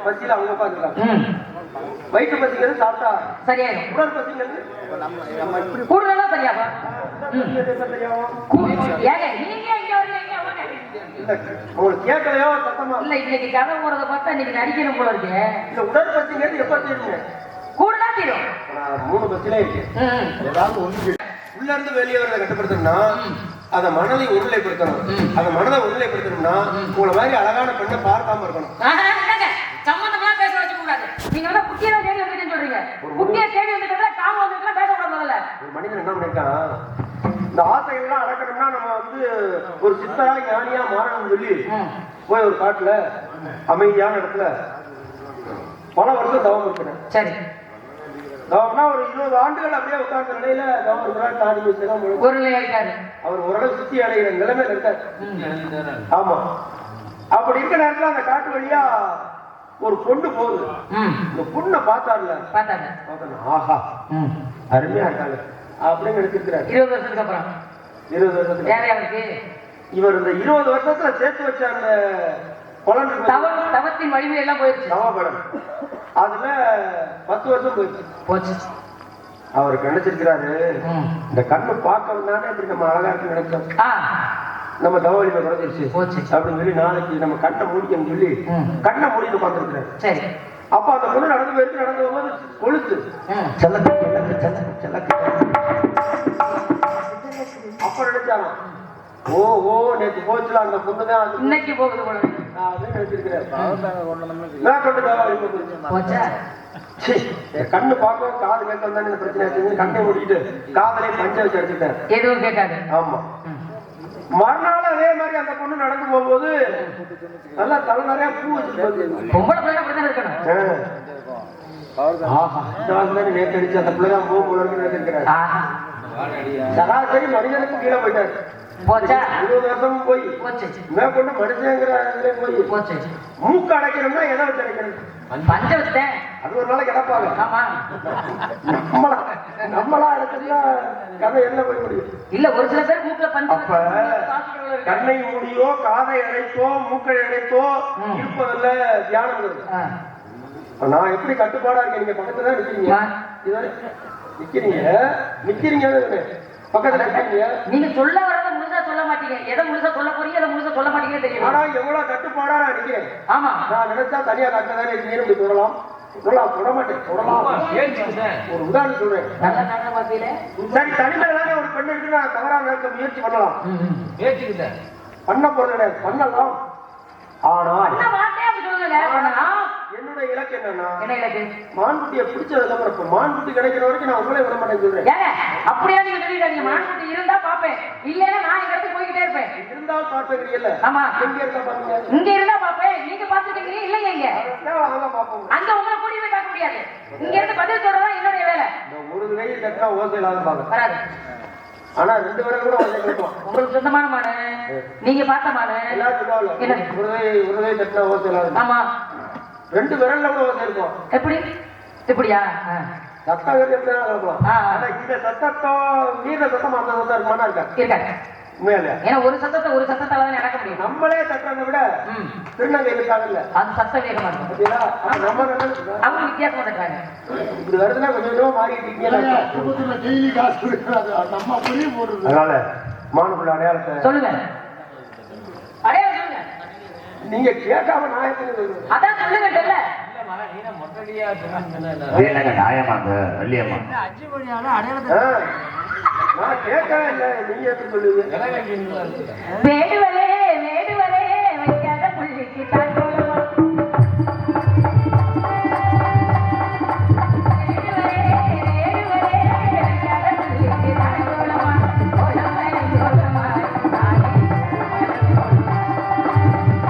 பத்தியில அவங்க பாத்துக்கலாம். வயிற்று பத்திங்கிறது சாப்பிட்டா சரியாயிடும். உடல் பத்திங்கிறது கூடுதலா சரியாவா? தெரியும். ஏங்க நீங்க இங்க வரீங்க வாங்க. உங்களுக்கு கேட்கலையோ சத்தமா இல்ல இன்னைக்கு கதை போறத பார்த்தா இன்னைக்கு நடிக்கணும் போல இருக்கு. இந்த உடல் பத்திங்கிறது எப்ப தெரியுங்க? கூடுதலா தெரியும். மூணு பத்திலே இருக்கு. ஏதாவது ஒண்ணு உள்ள இருந்து வெளியே வரத கட்டுப்படுத்தணும்னா அத மனதை ஒருநிலைப்படுத்தணும். அந்த மனதை ஒருநிலைப்படுத்தணும்னா உங்களை மாதிரி அழகான பெண்ணை பார்க்காம இருக்கணும். சம்பந்தமா பேச வச்சு கூடாது. நீங்க வந்து குட்டியை தேடி வந்துட்டேன்னு சொல்றீங்க. குட்டியை தேடி வந்துட்டா காம வந்துட்டா பேசக்கூடாது. முதல்ல ஒரு மனிதன் என்ன பண்ணிருக்கான், இந்த ஆசைகள்லாம் அடக்கணும்னா நம்ம வந்து ஒரு சித்தரா ஞானியா மாறணும்னு சொல்லி போய் ஒரு காட்டுல அமைதியான இடத்துல பல வருஷம் தவம் இருக்கிறேன். சரி தவம்னா ஒரு 20 ஆண்டுகள் அப்படியே உட்கார்ந்த நிலையில தவம் இருக்கிறார். தாடி வச்சுதான் ஒரு நிலையா இருக்காரு. அவர் ஓரளவு சுத்தி அடைகிற நிலைமையில இருக்காரு. ஆமா அப்படி இருக்க நேரத்துல அந்த காட்டு வழியா ஒரு பொண்ணு போகுது. இந்த பொண்ணை பார்த்தாருல பார்த்தாங்க. ஆஹா அருமையா இருக்காங்க அப்படின்னு நினைச்சிருக்கிறாரு. 20 வருஷத்துக்கு அப்புறம் 20 வருஷத்துக்கு வேற யாருக்கு இவர் இந்த 20 வருஷத்துல சேர்த்து வச்ச அந்த பலன் தவத்தின் வலிமை எல்லாம் போயிடுச்சு. தவபலன் அதுல 10 வருஷம் போயிடுச்சு. போச்சு. அவருக்கு நினைச்சிருக்கிறாரு இந்த கண்ணு பார்க்கணும் தானே இப்படி நம்ம அழகா இருக்கு நினைச்சோம். நம்ம தவவலிமை குறைஞ்சிருச்சு போச்சு அப்படின்னு சொல்லி நாளைக்கு நம்ம கண்ணை மூடிக்கன்னு சொல்லி கண்ணை மூடிட்டு பார்த்துருக்கிறாரு. சரி அப்ப அந்த பொண்ணு நடந்து போயிருக்கு. நடந்து போகும்போது கொழுத்து செல்லக்கு செல்லக்கு செல்லக்கு செல்லக்கு அப்ப நினைச்சாராம் ஓ ஓ நேற்று போச்சுல அந்த பொண்ணுதான் இன்னைக்கு போகுது போல நினைச்சிருக்கிறாரு. கண்ணு பார்க்கவும் காது கேட்க தானே இந்த பிரச்சனை. கண்ணை மூடிட்டு காதலே பஞ்ச வச்சு அடிச்சுட்டாரு. எதுவும் கேட்காது. ஆமா மறுநாள் அதே மாதிரி அந்த பொண்ணு நடந்து போகும்போது நல்லா தலை நிறைய பூ வச்சு பொம்பளை பிள்ளை அப்படிதான் இருக்கணும். நேற்று அடிச்சு அந்த பிள்ளைதான் பூ நினைச்சிருக்கிறாரு. சராசரி மனிதனுக்கு கீழே போயிட்டாரு. போச்சா 20 வருஷமும் போய் மேற்கொண்டு மனுஷங்கிற போய் போச்சு. மூக்கு அடைக்கணும்னா எதை வச்சு அடைக்கணும்? பஞ்ச வச்சேன். அது ஒரு நாளைக்கு கிடப்பாங்க. ஆமா நம்மளா எடுத்துன்னா கதை என்ன போய் முடியும்? இல்ல ஒரு சில பேர் மூக்குல பஞ்ச அப்ப கண்ணை மூடியோ காதை அடைத்தோ மூக்கை அடைத்தோ இருப்பதில்ல தியானம். நான் எப்படி கட்டுப்பாடா இருக்கேன்? நீங்க பக்கத்துல நிக்கிறீங்க நிக்கிறீங்க பக்கத்துல நிக்கிறீங்க. நீங்க சொல்ல வரத முழுசா சொல்ல மாட்டீங்க. எதை முழுசா சொல்ல போறீங்க எதை முழுசா சொல்ல மாட்டீங்கன்னு தெரியும். ஆனா எவ்வளவு கட்டுப்பாடா நான் நிக்கிறேன். ஆமா நான் நினைச்சா தனியா கட்டதானே இருக்கீங்கன்னு சொல்லலாம். சொல்லலாம் சொல்ல மாட்டேன். சொல்லலாம் ஒரு உதாரணம் சொல்றேன். நல்ல நல்ல வகையில சரி தனிமையிலான ஒரு பெண் இருக்கு. நான் தவறா நினைக்க முயற்சி பண்ணலாம். பண்ண போறது கிடையாது. பண்ணலாம். ஆனா என்னுடைய இலக்கு என்னன்னா மான்குட்டியை பிடிச்சதுக்கு அப்புறம் இப்ப மான்குட்டி கிடைக்கிற வரைக்கும் நான் உங்களே விட மாட்டேன்னு சொல்றேன். அப்படியே நீங்க சொல்லிடாதீங்க. மான்குட்டி இருந்தா பாப்பேன். இல்லன்னா நான் எங்க இடத்துக்கு போய்கிட்டே இருப்பேன். இருந்தாலும் பார்த்துக்கிறீங்கல்ல. ஆமா எங்க இருந்தா பாருங்க. இங்க இருந்தா பாப்பேன். நீங்க பாத்துக்கிறீங்க இல்லைங்க இங்க பாப்போம். அங்க உங்களை கூடி போய் பார்க்க முடியாது. இங்க இருந்து பதில் சொல்றதா என்னுடைய வேலை. ஒரு கையில் கட்டினா ஓசை இல்லாத பாக்க வராது. ஆனா 2 பேரும் கூட ஓசை கட்டுவோம். உங்களுக்கு சொந்தமான மாடு நீங்க பார்த்த மாடு எல்லாத்துக்கும் ஒரு கை கட்டினா ஓசை இல்லாத. ஆமா 2 விரல்ல கூட ஓசை இருக்கும். எப்படி இப்படியா? சத்தம் இந்த சத்தத்தோ வீர சத்தம் அந்த சத்தம் இருக்குமானா இருக்காது. உண்மையில ஏன்னா ஒரு சத்தத்தால தான் நடக்க முடியும். நம்மளே தட்டுறதை விட திருநங்கை இருக்காங்கல்ல அது சத்த வேகமா இருக்கும். நம்ம அவங்க வித்தியாசமா தட்டுறாங்க. இப்படி வருதுன்னா கொஞ்சம் மாறிட்டு அதனால மானுக்குள்ள அடையாளத்தை சொல்லுங்க. அடையாளம் சொல்லுங்க. நீங்க கேட்காம நான் எப்படி சொல்லுவேன்? அதான் சொல்லுங்க. என்னங்க நியாயமாங்க வள்ளியம்மா? நான் கேட்கவே இல்லை, நீங்க எப்படி சொல்லுவீங்க? வேடுவரே வேடுவரே வைக்காத புள்ளிக்கு தான் போடுவோம். வேடுவரே வேடுவரே வைக்காத புள்ளிக்கு தான் போடுவோம். கோலமயம் கோலமாய் தானே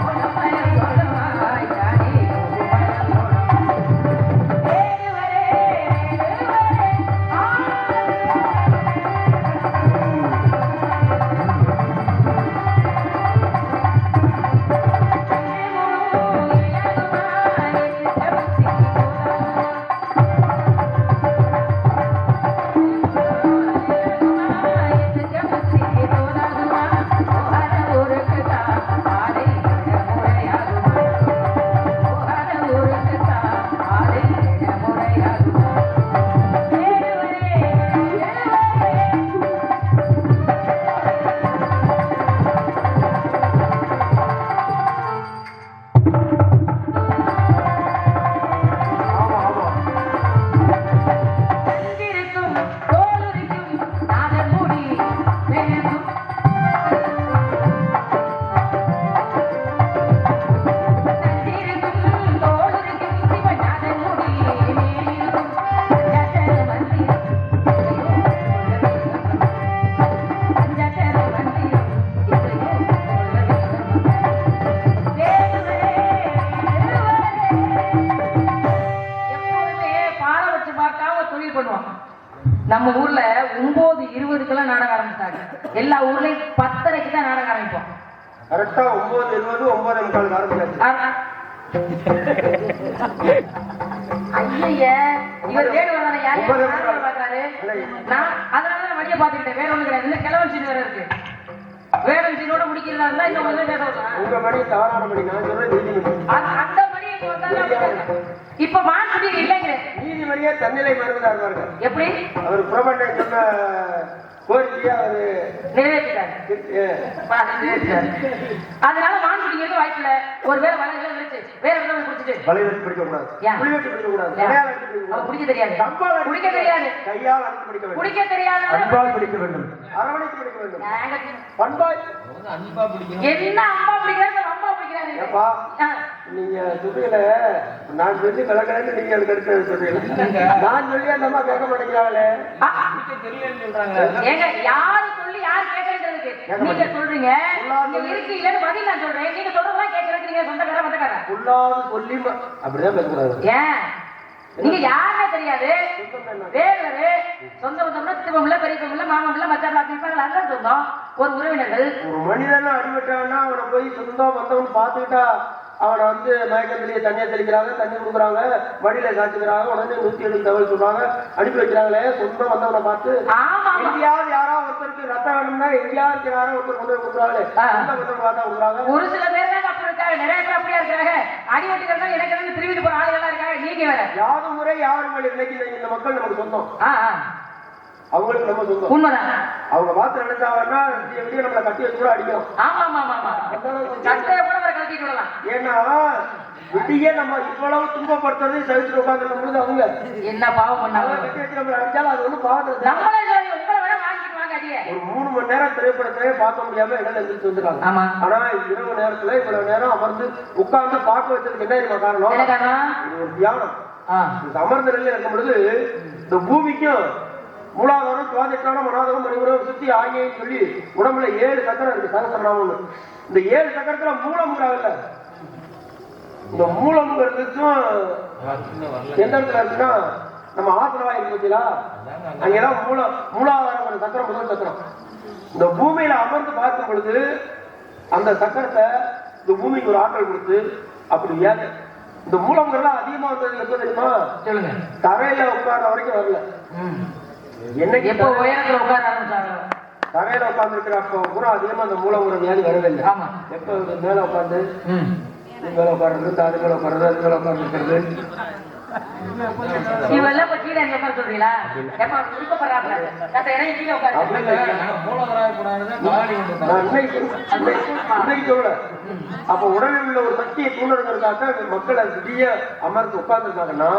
கோலமயம் கோலமாய் தானே வேடுவரே வேடுவரே நம்ம ஊர்ல 9:20 நாடகம் ஆரம்பிச்சாங்க. எல்லா ஊர்லயும் 10:30 தான் நாடகம் ஆரம்பிப்போம். கரெக்டா 9:20 9:45 ஆரம்பிச்சாச்சு. ஐயா இவர் வேடுவரான யாரு பாக்குறாரு? நான் அதனாலதான் வழியை பாத்துக்கிட்டேன், வேற ஒண்ணு கிடையாது. கிழவன் சீன் வேற இருக்கு. வேடன் சீனோட முடிக்கிறதா இருந்தா இன்னும் கொஞ்சம் பேச உங்க மணி தவறான மணி, நான் சொல்றேன் அந்த மணி இப்ப மாற்றி இல்லைங்க. நீதிமணியே தன்னிலை மறந்துட்டார் பாருங்க. எப்படி? அவர் பிரபண்டம் சொன்ன கோரிக்கையா அவரு நிறைவேற்றிட்டாரு. அதனால மான்குடிங்கிறது வாய்ப்புல ஒருவேளை வலையில நினைச்சு வேற விதம் குடிச்சிட்டு வலைவெட்டி பிடிக்க கூடாது, புலிவெட்டி பிடிக்க கூடாது, குடிக்க தெரியாது, குடிக்க தெரியாது, கையால் அடித்து பிடிக்க வேண்டும், குடிக்க தெரியாது, அன்பால் பிடிக்க வேண்டும், அரவணைத்து பிடிக்க வேண்டும், பண்பாய் அன்பா பிடிக்கும். என்ன அம்மா பிடிக்கிறாரு அம்மா பிடிக்கிறாரு. ஏப்பா நீங்க சொல்றீங்களே, நான் சொல்லி கலக்கலன்னு நீங்க அதுக்கு எடுத்து சொல்றீங்க. நான் சொல்லி அந்த அம்மா கேட்க மாட்டேங்கிறாங்களே. தெரியலன்னு சொல்றாங்க. ஏங்க யாரு சொல்லி யாரு கேட்கறதுக்கு நீங்க சொல்றீங்க. இங்க இருக்கு இல்லன்னு பதில் நான் சொல்றேன். நீங்க சொல்றதெல்லாம் கேட்கறதுக்கு நீங்க சொந்தக்கார வந்தக்கார உள்ளாது சொல்லி அப்படிதான் பேசக்கூடாது. ஏன் நீங்க யாருமே தெரியாது. வேறு சொந்த பந்தம்னா சிவம்ல பெரியவங்கல மாமம்ல மச்சான் பாத்தீங்க எல்லாம் சொந்தம். ஒரு உறவினர்கள் ஒரு மனிதனா அடிபட்டான்னா அவனை போய் சொந்தம் பந்தம்னு பாத்துக்கிட்டா அவனை வந்து மயக்கத்திலேயே தண்ணியை தெளிக்கிறாங்க, தண்ணி கொடுக்குறாங்க, வடியில காய்ச்சுக்கிறாங்க, உடனே 107 தகவல் சொல்றாங்க, அனுப்பி வைக்கிறாங்களே. சொந்தம் வந்தவனை பார்த்து எங்கேயாவது யாராவது ஒருத்தருக்கு ரத்தம் வேணும்னா எங்கேயாவது யாரோ ஒருத்தர் கொண்டு போய் கொடுக்குறாங்களே, பார்த்தா கொடுக்குறாங்க. ஒரு சில பேர் தான் அப்படி இருக்காங்க, நிறைய பேர் அப்படியா இருக்காங்க. அடிவட்டுக்கிறதா எனக்கு திருவிட்டு போற ஆளுகள் இருக்காங்க. நீங்க வேற யாரும் முறை யாரும் மேல இன்னைக்கு இந்த மக்கள் நமக்கு சொந்தம், அவங்களுக்கு நம்ம சொந்தம். உண்மைதான். அவங்க பார்த்து நினைச்சாங்கன்னா எப்படியும் நம்மளை கட்டி வச்சு கூட அடிக்கிறோம். ஆமா ஆமா ஆமா சட்டையை கூட அவரை கழட்டிட்டு விடலாம். ஏன்னா விடியே நம்ம இவ்வளவு துன்பப்படுத்துறது சகிச்சுட்டு உட்காந்துருக்கும் பொழுது அவங்க என்ன பாவம் பண்ணாங்க. கட்டி வச்சு நம்மளை அடிச்சாலும் அது ஒண்ணு பாவம். நம்மளே சொல்லி உங்களை வேணா வாங்கிட்டு வாங்க அடியே. ஒரு 3 மணி நேரம் திரைப்படத்திலே பார்க்க முடியாம இடம் எந்திரிச்சு வந்துட்டாங்க. ஆமா. ஆனா இரவு நேரத்துல இவ்வளவு நேரம் அமர்ந்து உட்கார்ந்து பார்க்க வச்சதுக்கு என்ன தெரியுமா காரணம்? இது ஒரு தியானம். இந்த அமர்ந்த நிலையில இருக்கும் பொழுது இந்த பூமிக்கும் மூலாதாரம் சுவாதிஷ்டானம் மனாதகம் மணிபுரம் சுத்தி ஆகியை சொல்லி உடம்புல 7 சக்கரம் இருக்கு. சகசரநாமம். இந்த 7 சக்கரத்துல மூலம் இல்ல. இந்த மூலம்ங்கிறதுக்கும் எந்த இடத்துல இருக்குன்னா நம்ம ஆசனவாய் இருந்துச்சுங்களா, அங்கேதான் மூலாதாரம் சக்கரம் முதல் சக்கரம். இந்த பூமியில அமர்ந்து பார்க்கும் பொழுது அந்த சக்கரத்தை இந்த பூமிக்கு ஒரு ஆற்றல் கொடுத்து அப்படி ஏக இந்த மூலம்ங்கிறதா அதிகமா வந்தது எப்ப தெரியுமா? சொல்லுங்க. தரையில உட்கார்ற வரைக்கும் வரல. என்னைக்கு எப்ப உயரத்துல உட்கார ஆரம்பிச்சாங்க, தரையில உட்கார்ந்து இருக்கிற அப்ப கூட அதிகமா அந்த மூலமுறை வியாதி வரவில்லை. எப்ப மேல உட்கார்ந்து மேல உட்கார்றது, அது மேல உட்கார்றது, அது மேல உட்கார்ந்து இருக்கிறது, இவெல்லாம் இப்ப கீழே எங்க உட்கார சொல்றீங்களா? எப்ப விருப்பப்படுறாங்க மத்த இடம் கீழே உட்காரு. நான் இன்னைக்கு சொல்லல. அப்ப உடலில் உள்ள ஒரு சக்தியை தூண்டுறதுக்காக மக்கள் அது விடிய அமர்ந்து உட்கார்ந்துருக்காங்கன்னா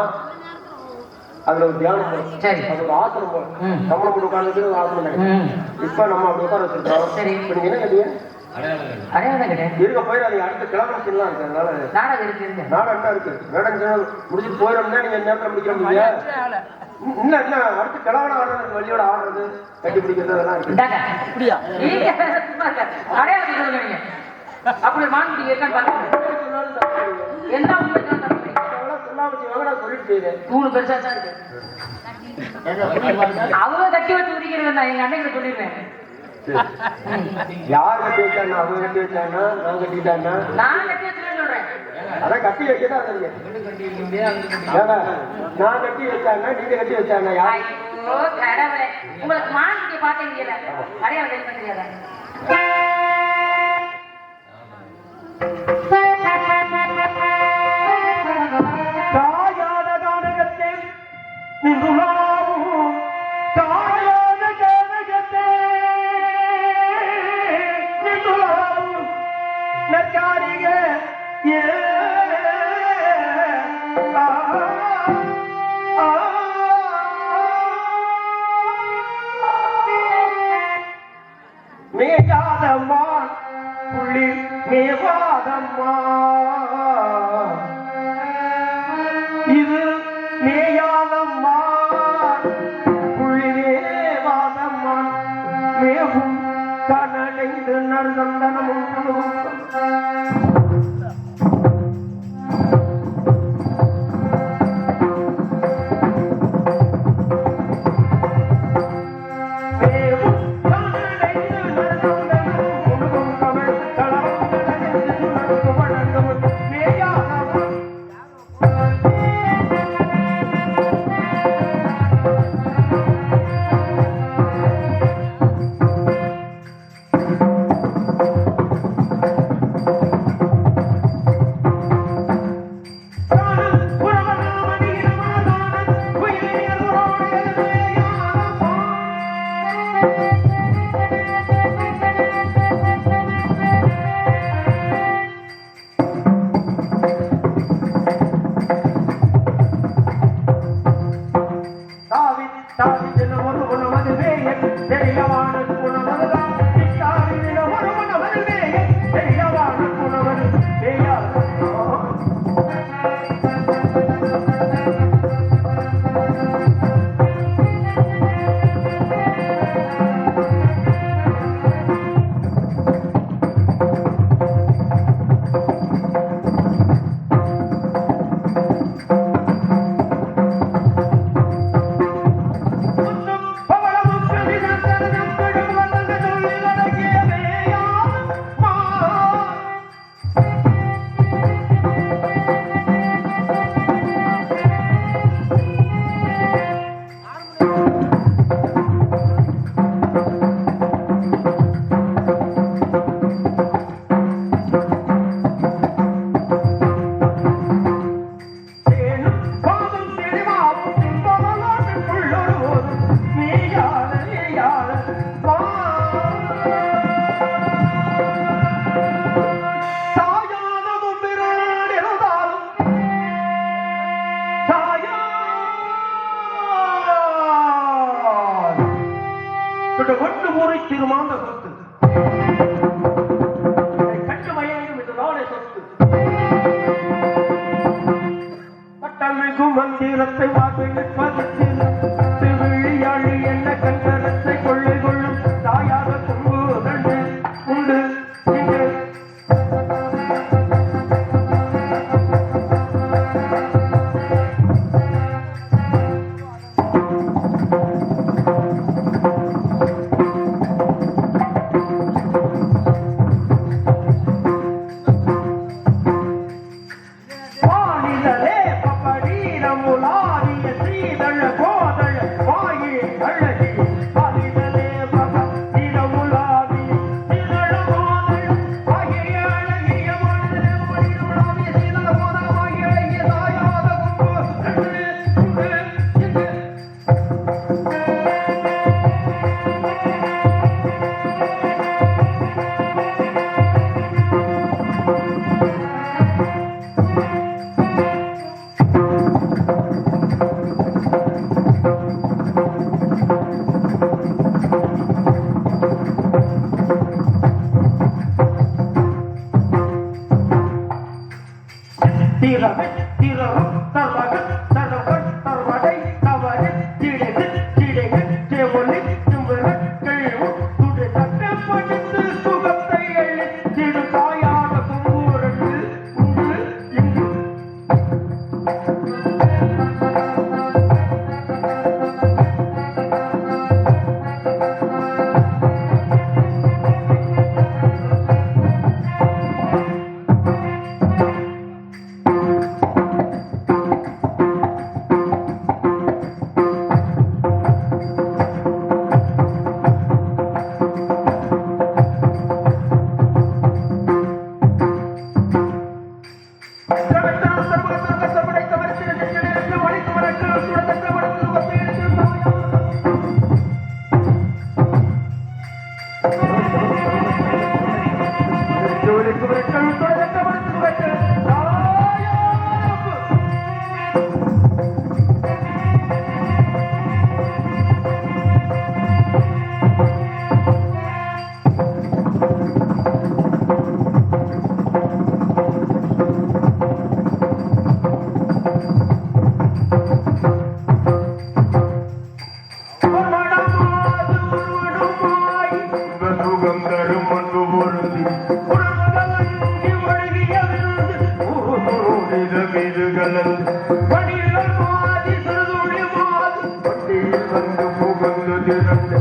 அதுல ஒரு தியானம் போல. சரி. அது ஒரு ஆசனம் போல. நம்மள கூட உட்கார்ந்து ஒரு ஆசனம் நினைக்கிறேன். இப்ப நம்ம அப்படி உட்கார வச்சிருக்கோம். சரி. இப்ப நீங்க என்ன கேட்டீங்க? அடையாளம் கிடையாது. இருக்க போய் அது அடுத்த கிழமை சின்னலாம் இருக்கு. அதனால நாடகம் இருக்கு. நாடகம் என்ன இருக்கு? மேடம் முடிச்சுட்டு போயிடணும்னா நீங்க நேரத்தில் முடிக்கிறோம். இன்னும் என்ன அடுத்து கிழவன ஆடுறது, வழியோட ஆடுறது, கட்டி பிடிக்கிறது அதெல்லாம் இருக்கு. அப்படியா? நீங்க சும்மா இருக்க. அடையாளம் சொல்லுங்க நீங்க. அப்படி மான்குடி இருக்கான்னு பாருங்க. என்ன உண்மை சொல்லிட்டு செய்யுது. 3 பெருசா தான் இருக்கு. அவங்க கட்டி வச்சு குடிக்கிறது நான் எங்க அன்னைக்கு சொல்லிடுவேன். யார் கட்டி வச்சானா? அவங்க கட்டி வச்சானா? நான் கட்டிட்டானா? நான் கட்டி வச்சுன்னு சொல்றேன். அதான் கட்டி வைக்கதான் நான் கட்டி வச்சானா நீங்க கட்டி வச்சானா? யார்? ஐயோ கடவுளே, உங்களுக்கு மான்குடியை பாத்தீங்கல்ல, அடையாளம் தெரியுமா தெரியாதா? தாயான தானகத்தை நின்றுளாவும் தாயான தானகத்தை நின்றுளாவும் நச்சாரிக மேயாதம்மான் புள்ளி மேவாதம்மா இது மேயாதம்மா புள்ளி மேவாதம்மா மேவும் கனடைந்து நறுதந்தனமும் மேயாதம்மா தீரவை தீரரும் தர்மகள் தரவன் தர்மடை தவறு தீடைகள் தீடைகள் தேவொலி திம்புகள் கழிவும் துடு தட்டப்படுத்து சுகத்தை அழித்திடு தாயான கும்பூரண்டு உண்டு இங்கு சுகம் தரும் அன்பு பொருந்தி மீது கலந்து பணியில் மாதி சிறுதுளி மாதி பட்டியில் வந்து புகழ்ந்து திரண்டு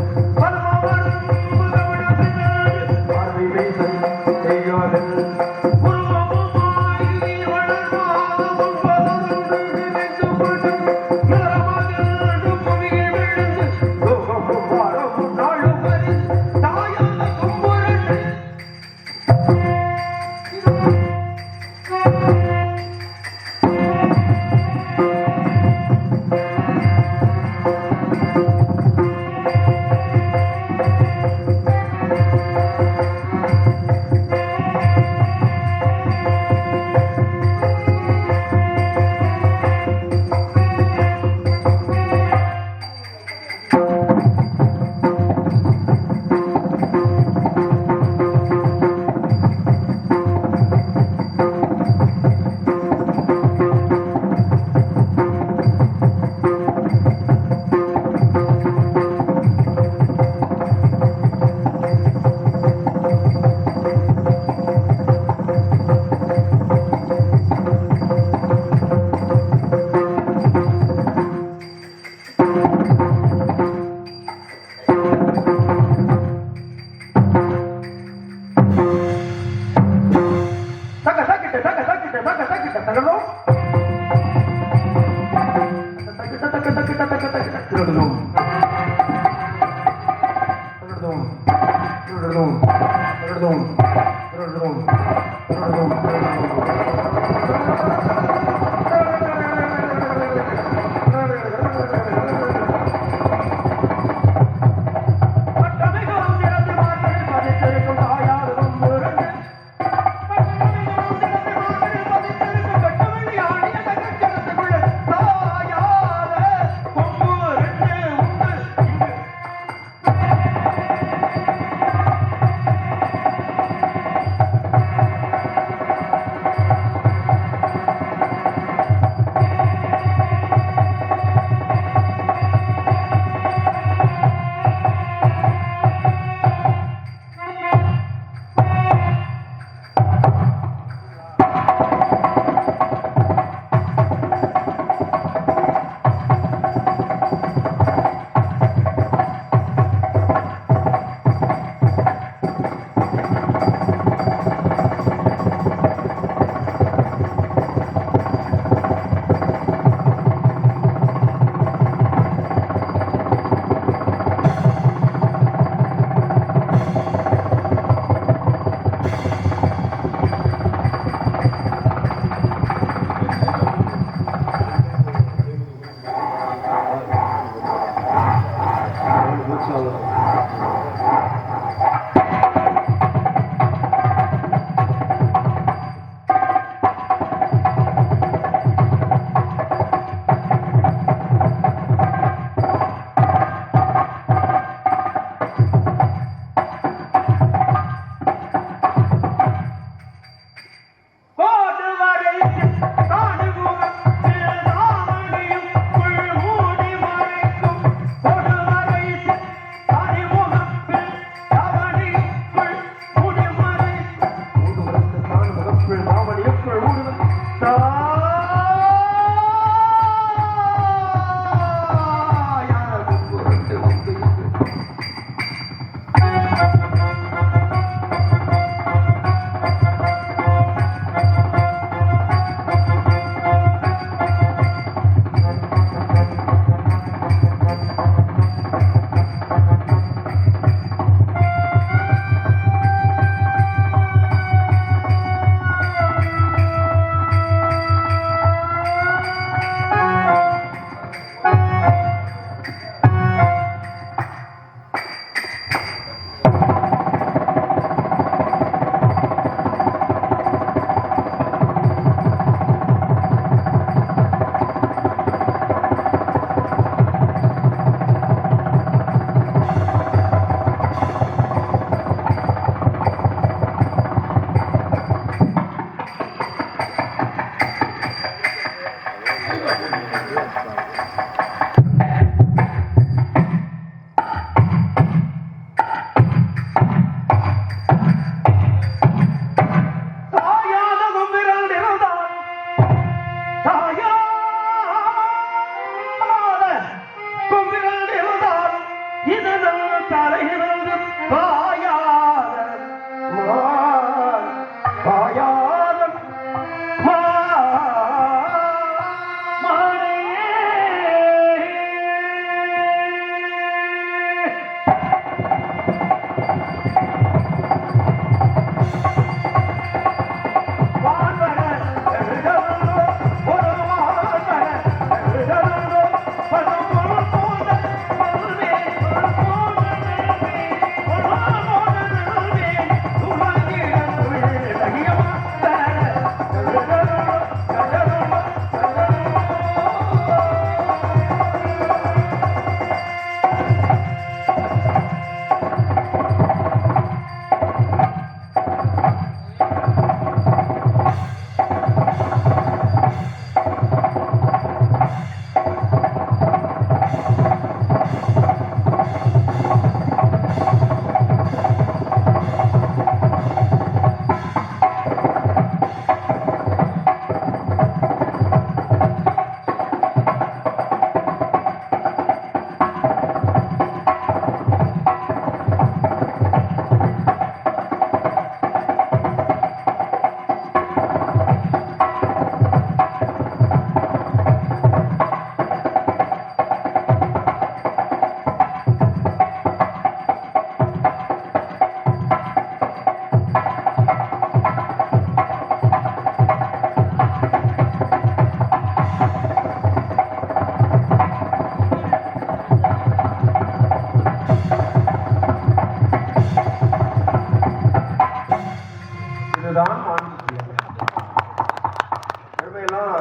எல்லாம்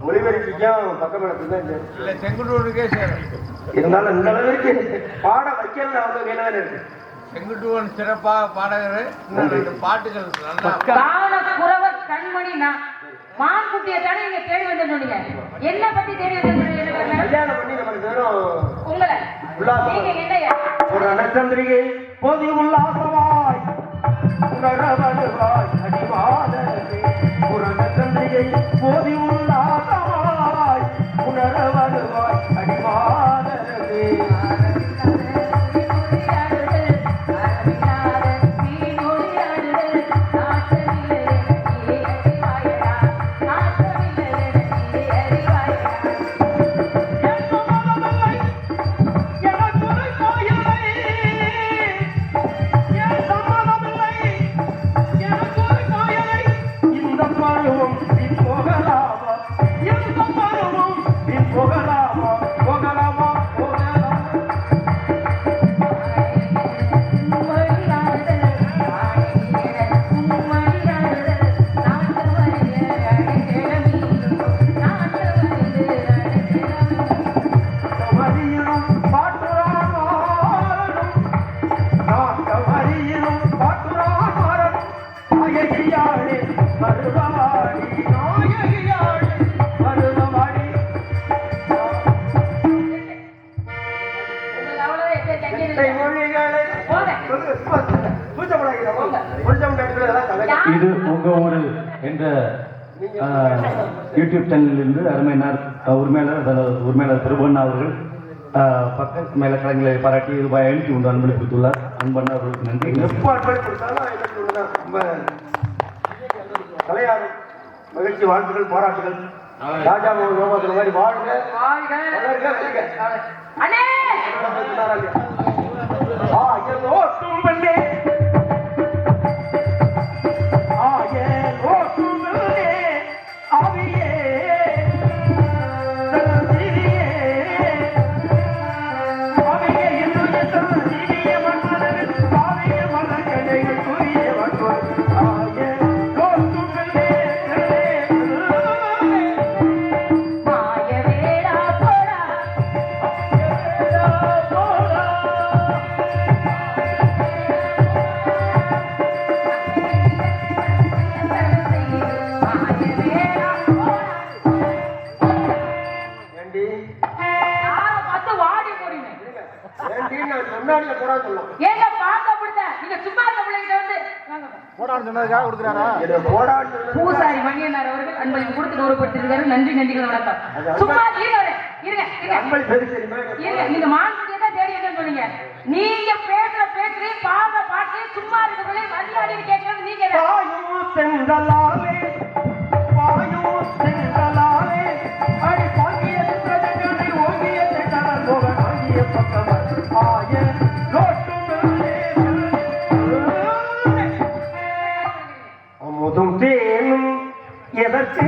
ஒளிபரப்பிக்கும் பக்கம் தான் இல்ல செங்குட்டூருக்கே சேரும். இருந்தாலும் இந்த அளவுக்கு பாட வைக்கல அவங்க வேணாலும் இருக்கு. செங்குட்டுவன் சிறப்பா பாடகர். இன்னும் 2 பாட்டுகள் நல்லா காண குறவர் கண்மணி நான் மான்குட்டியை தானே நீங்க தேடி வந்து சொன்னீங்க. என்ன பத்தி தேடி வந்து கல்யாணம் பண்ணி நமக்கு வெறும் உங்களை நீங்க என்னையா ஒரு நட்சந்திரிகை போதி உல்லாசமாய் உணரவருவாய் அடிவாதமே. ஒரு நட்சந்திரிகை போதி உல்லாசமாய் உணரவருவாய் அடிவாதமே. இது உங்க ஊரு என்ற யூடியூப் சேனலிலிருந்து அருமையினார் உரிமையாளர் பிரபுண்ணா அவர்கள் பக்க மேல கலைஞர்களை பாராட்டி ரூபாய் 501 அன்பளி கொடுத்துள்ளார். அன்பண்ணா அவர்களுக்கு நன்றி. எப்போ அன்பளி கொடுத்தாலும் எனக்கு ஒண்ணுதான். ரொம்ப கலையாரும் மகிழ்ச்சி, வாழ்த்துக்கள், பாராட்டுகள். ராஜா யோகாத்துல மாதிரி வாழ்க வளர்க, வெல்க. அண்ணே ஓட்டும் பண்ணே பூசாரி மணியனார் அவர்கள் அன்பளிப்பு கொடுத்து கௌரவப்படுத்திருக்காரு. நன்றி, நன்றிகள், வணக்கம். சும்மா இருங்க, நீங்க மான்குட்டியை தான் தேடி என்ன சொன்னீங்க. நீங்க பேசுற பேசுறீங்க, பாடுற பாட்டு, சும்மா இருக்கிறவங்களே மரியாதை கேட்கறது நீங்க. அமுதும் தேனும் எதற்கு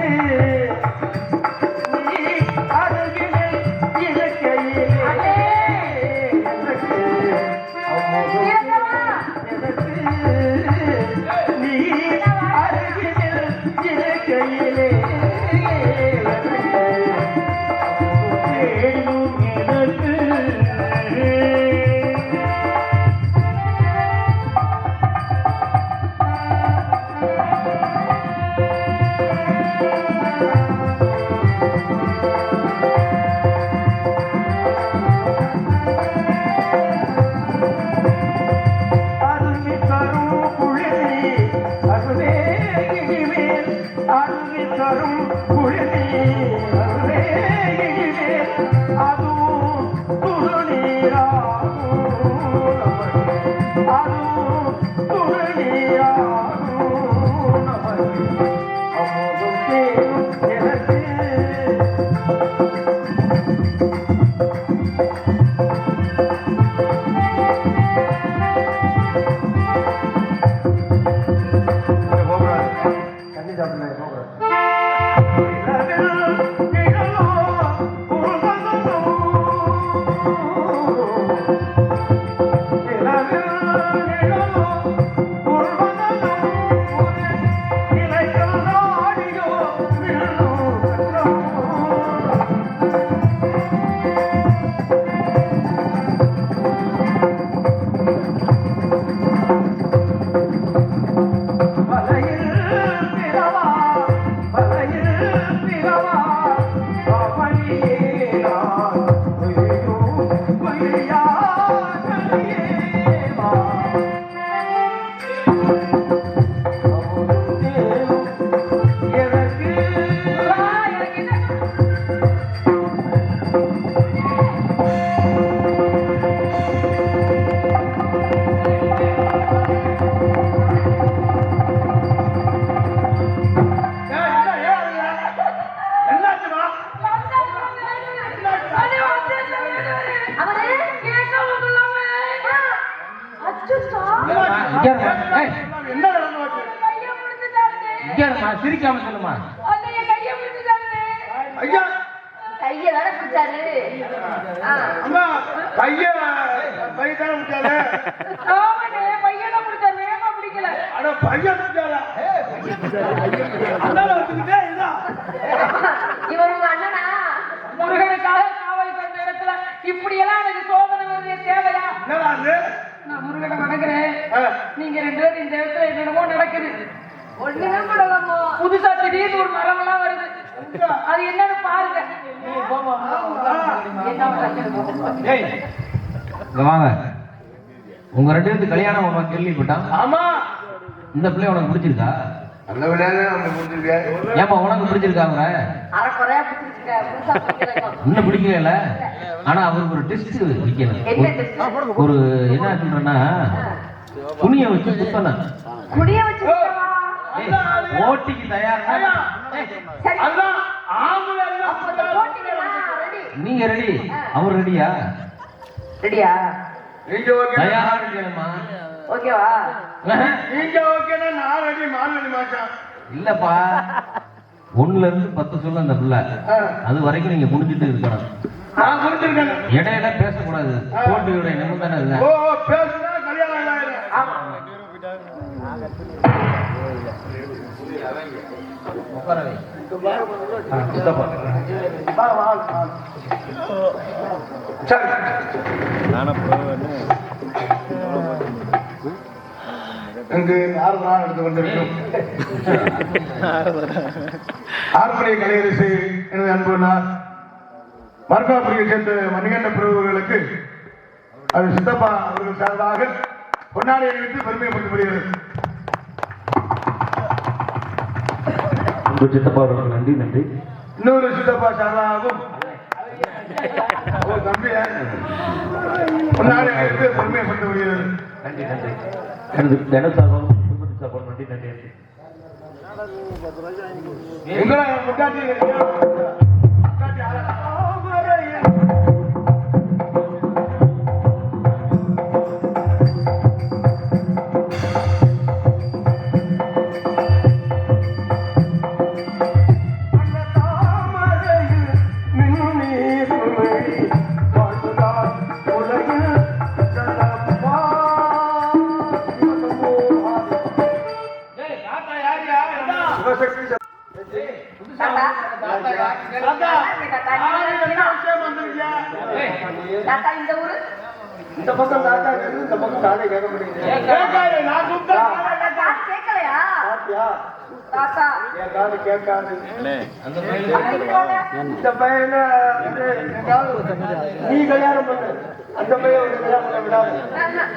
கண்டிப்பா சிரிக்காதம்மா, சிரிக்காம சொல்லுமா. அண்ணன் கையை பிடிச்சிட்டாரு. ஐயா கையை வேற பிடிச்சாரு. அம்மா கைய பையன் விட்டாரு. ஆமாண்ணே, பையனை பிடிச்சாரு, வேகமா பிடிக்கல. அட பையன் விட்டாரா? அண்ணா வந்துக்கிட்டே இதான். இவர் உங்க அண்ணனா? முருகனுக்காக காவலுக்கு வந்த இடத்துல இப்படி எல்லாம் எனக்கு சோதனை வருது, தேவையா? என்னடா அது? நான் முருகனை வணங்குறேன். நீங்க ரெண்டு பேரும் இந்த இடத்துல என்னென்னமோ நடக்குது. புதுசா திடீர்னு ஒரு மரம் எல்லாம் வருது. அது என்னன்னு பாருங்க. ஏய், இங்க வாங்க. உங்க ரெண்டு பேருக்கு கல்யாணம் உனக்கு கேள்விப்பட்டான். ஆமா இந்த பிள்ளை உனக்கு பிடிச்சிருக்கா? அந்த விளையாடு அவனுக்கு பிடிச்சிருக்கேன். ஏமா உனக்கு பிடிச்சிருக்காங்க? அரைக்குறையா பிடிச்சிருக்க, புதுசா பிடிக்கல. இன்னும் பிடிக்கல. ஆனா அவருக்கு ஒரு டெஸ்ட் வைக்கணும். ஒரு என்ன சொல்றேன்னா, துணியை வச்சு குத்தணும். குடிய வச்சு ஓட்டிக்கு தயாரா? அதான் ஆம்பளை எல்லாம் நீங்க ரெடி, அவர் ரெடியா? ரெடியா? நீங்க ஓகே தயாரா இருக்கணுமா? ஓகேவா? நீங்க ஓகேனா நான் ரெடி மாறி மாட்டான். இல்லப்பா, 1ல இருந்து 10 சொல்ல அந்த பிள்ளை. அது வரைக்கும் நீங்க முடிஞ்சிட்டு இருக்கணும். நான் முடிச்சிருக்கேன். இடையில பேசக்கூடாது. போட்டியோட நிமிடம் தானே. ஓ பேசுனா கல்யாணம் ஆயிடும். ஆமா. உட்காரவே. சித்தப்பா. வா வா சரி இங்கு ஆர்வம் எடுத்து கொண்டிருக்கும் ஆர்ப்பணிய கலையரசு எனது அன்புனார் மருக்காபுரியை சேர்ந்த மணிகண்ட பிரபுகளுக்கு அது சித்தப்பா அவர்கள் சார்பாக பொன்னாடை அணிவித்து பெருமைப்படுத்தப்படுகிறது. சித்தப்பா அவர்கள் நன்றி நன்றி. இன்னொரு சித்தப்பா சார்பாகவும் தம்பி பொன்னாடை அணிவித்து பெருமைப்படுத்தப்படுகிறது. நன்றி நன்றி. எனது சார்பாகவும் குடும்பத்தின் சார்பாகவும் நன்றி நன்றி. எங்களை முட்டாட்டி இந்த பக்கம் தாத்தா கேட்குது, இந்த பக்கம் தானே கேட்க முடியுது. என் காது கேட்காது. இந்த பையனை நீ கல்யாணம் பண்ணு, அந்த பையன் ஒரு கல்யாணம் பண்ண விடாது.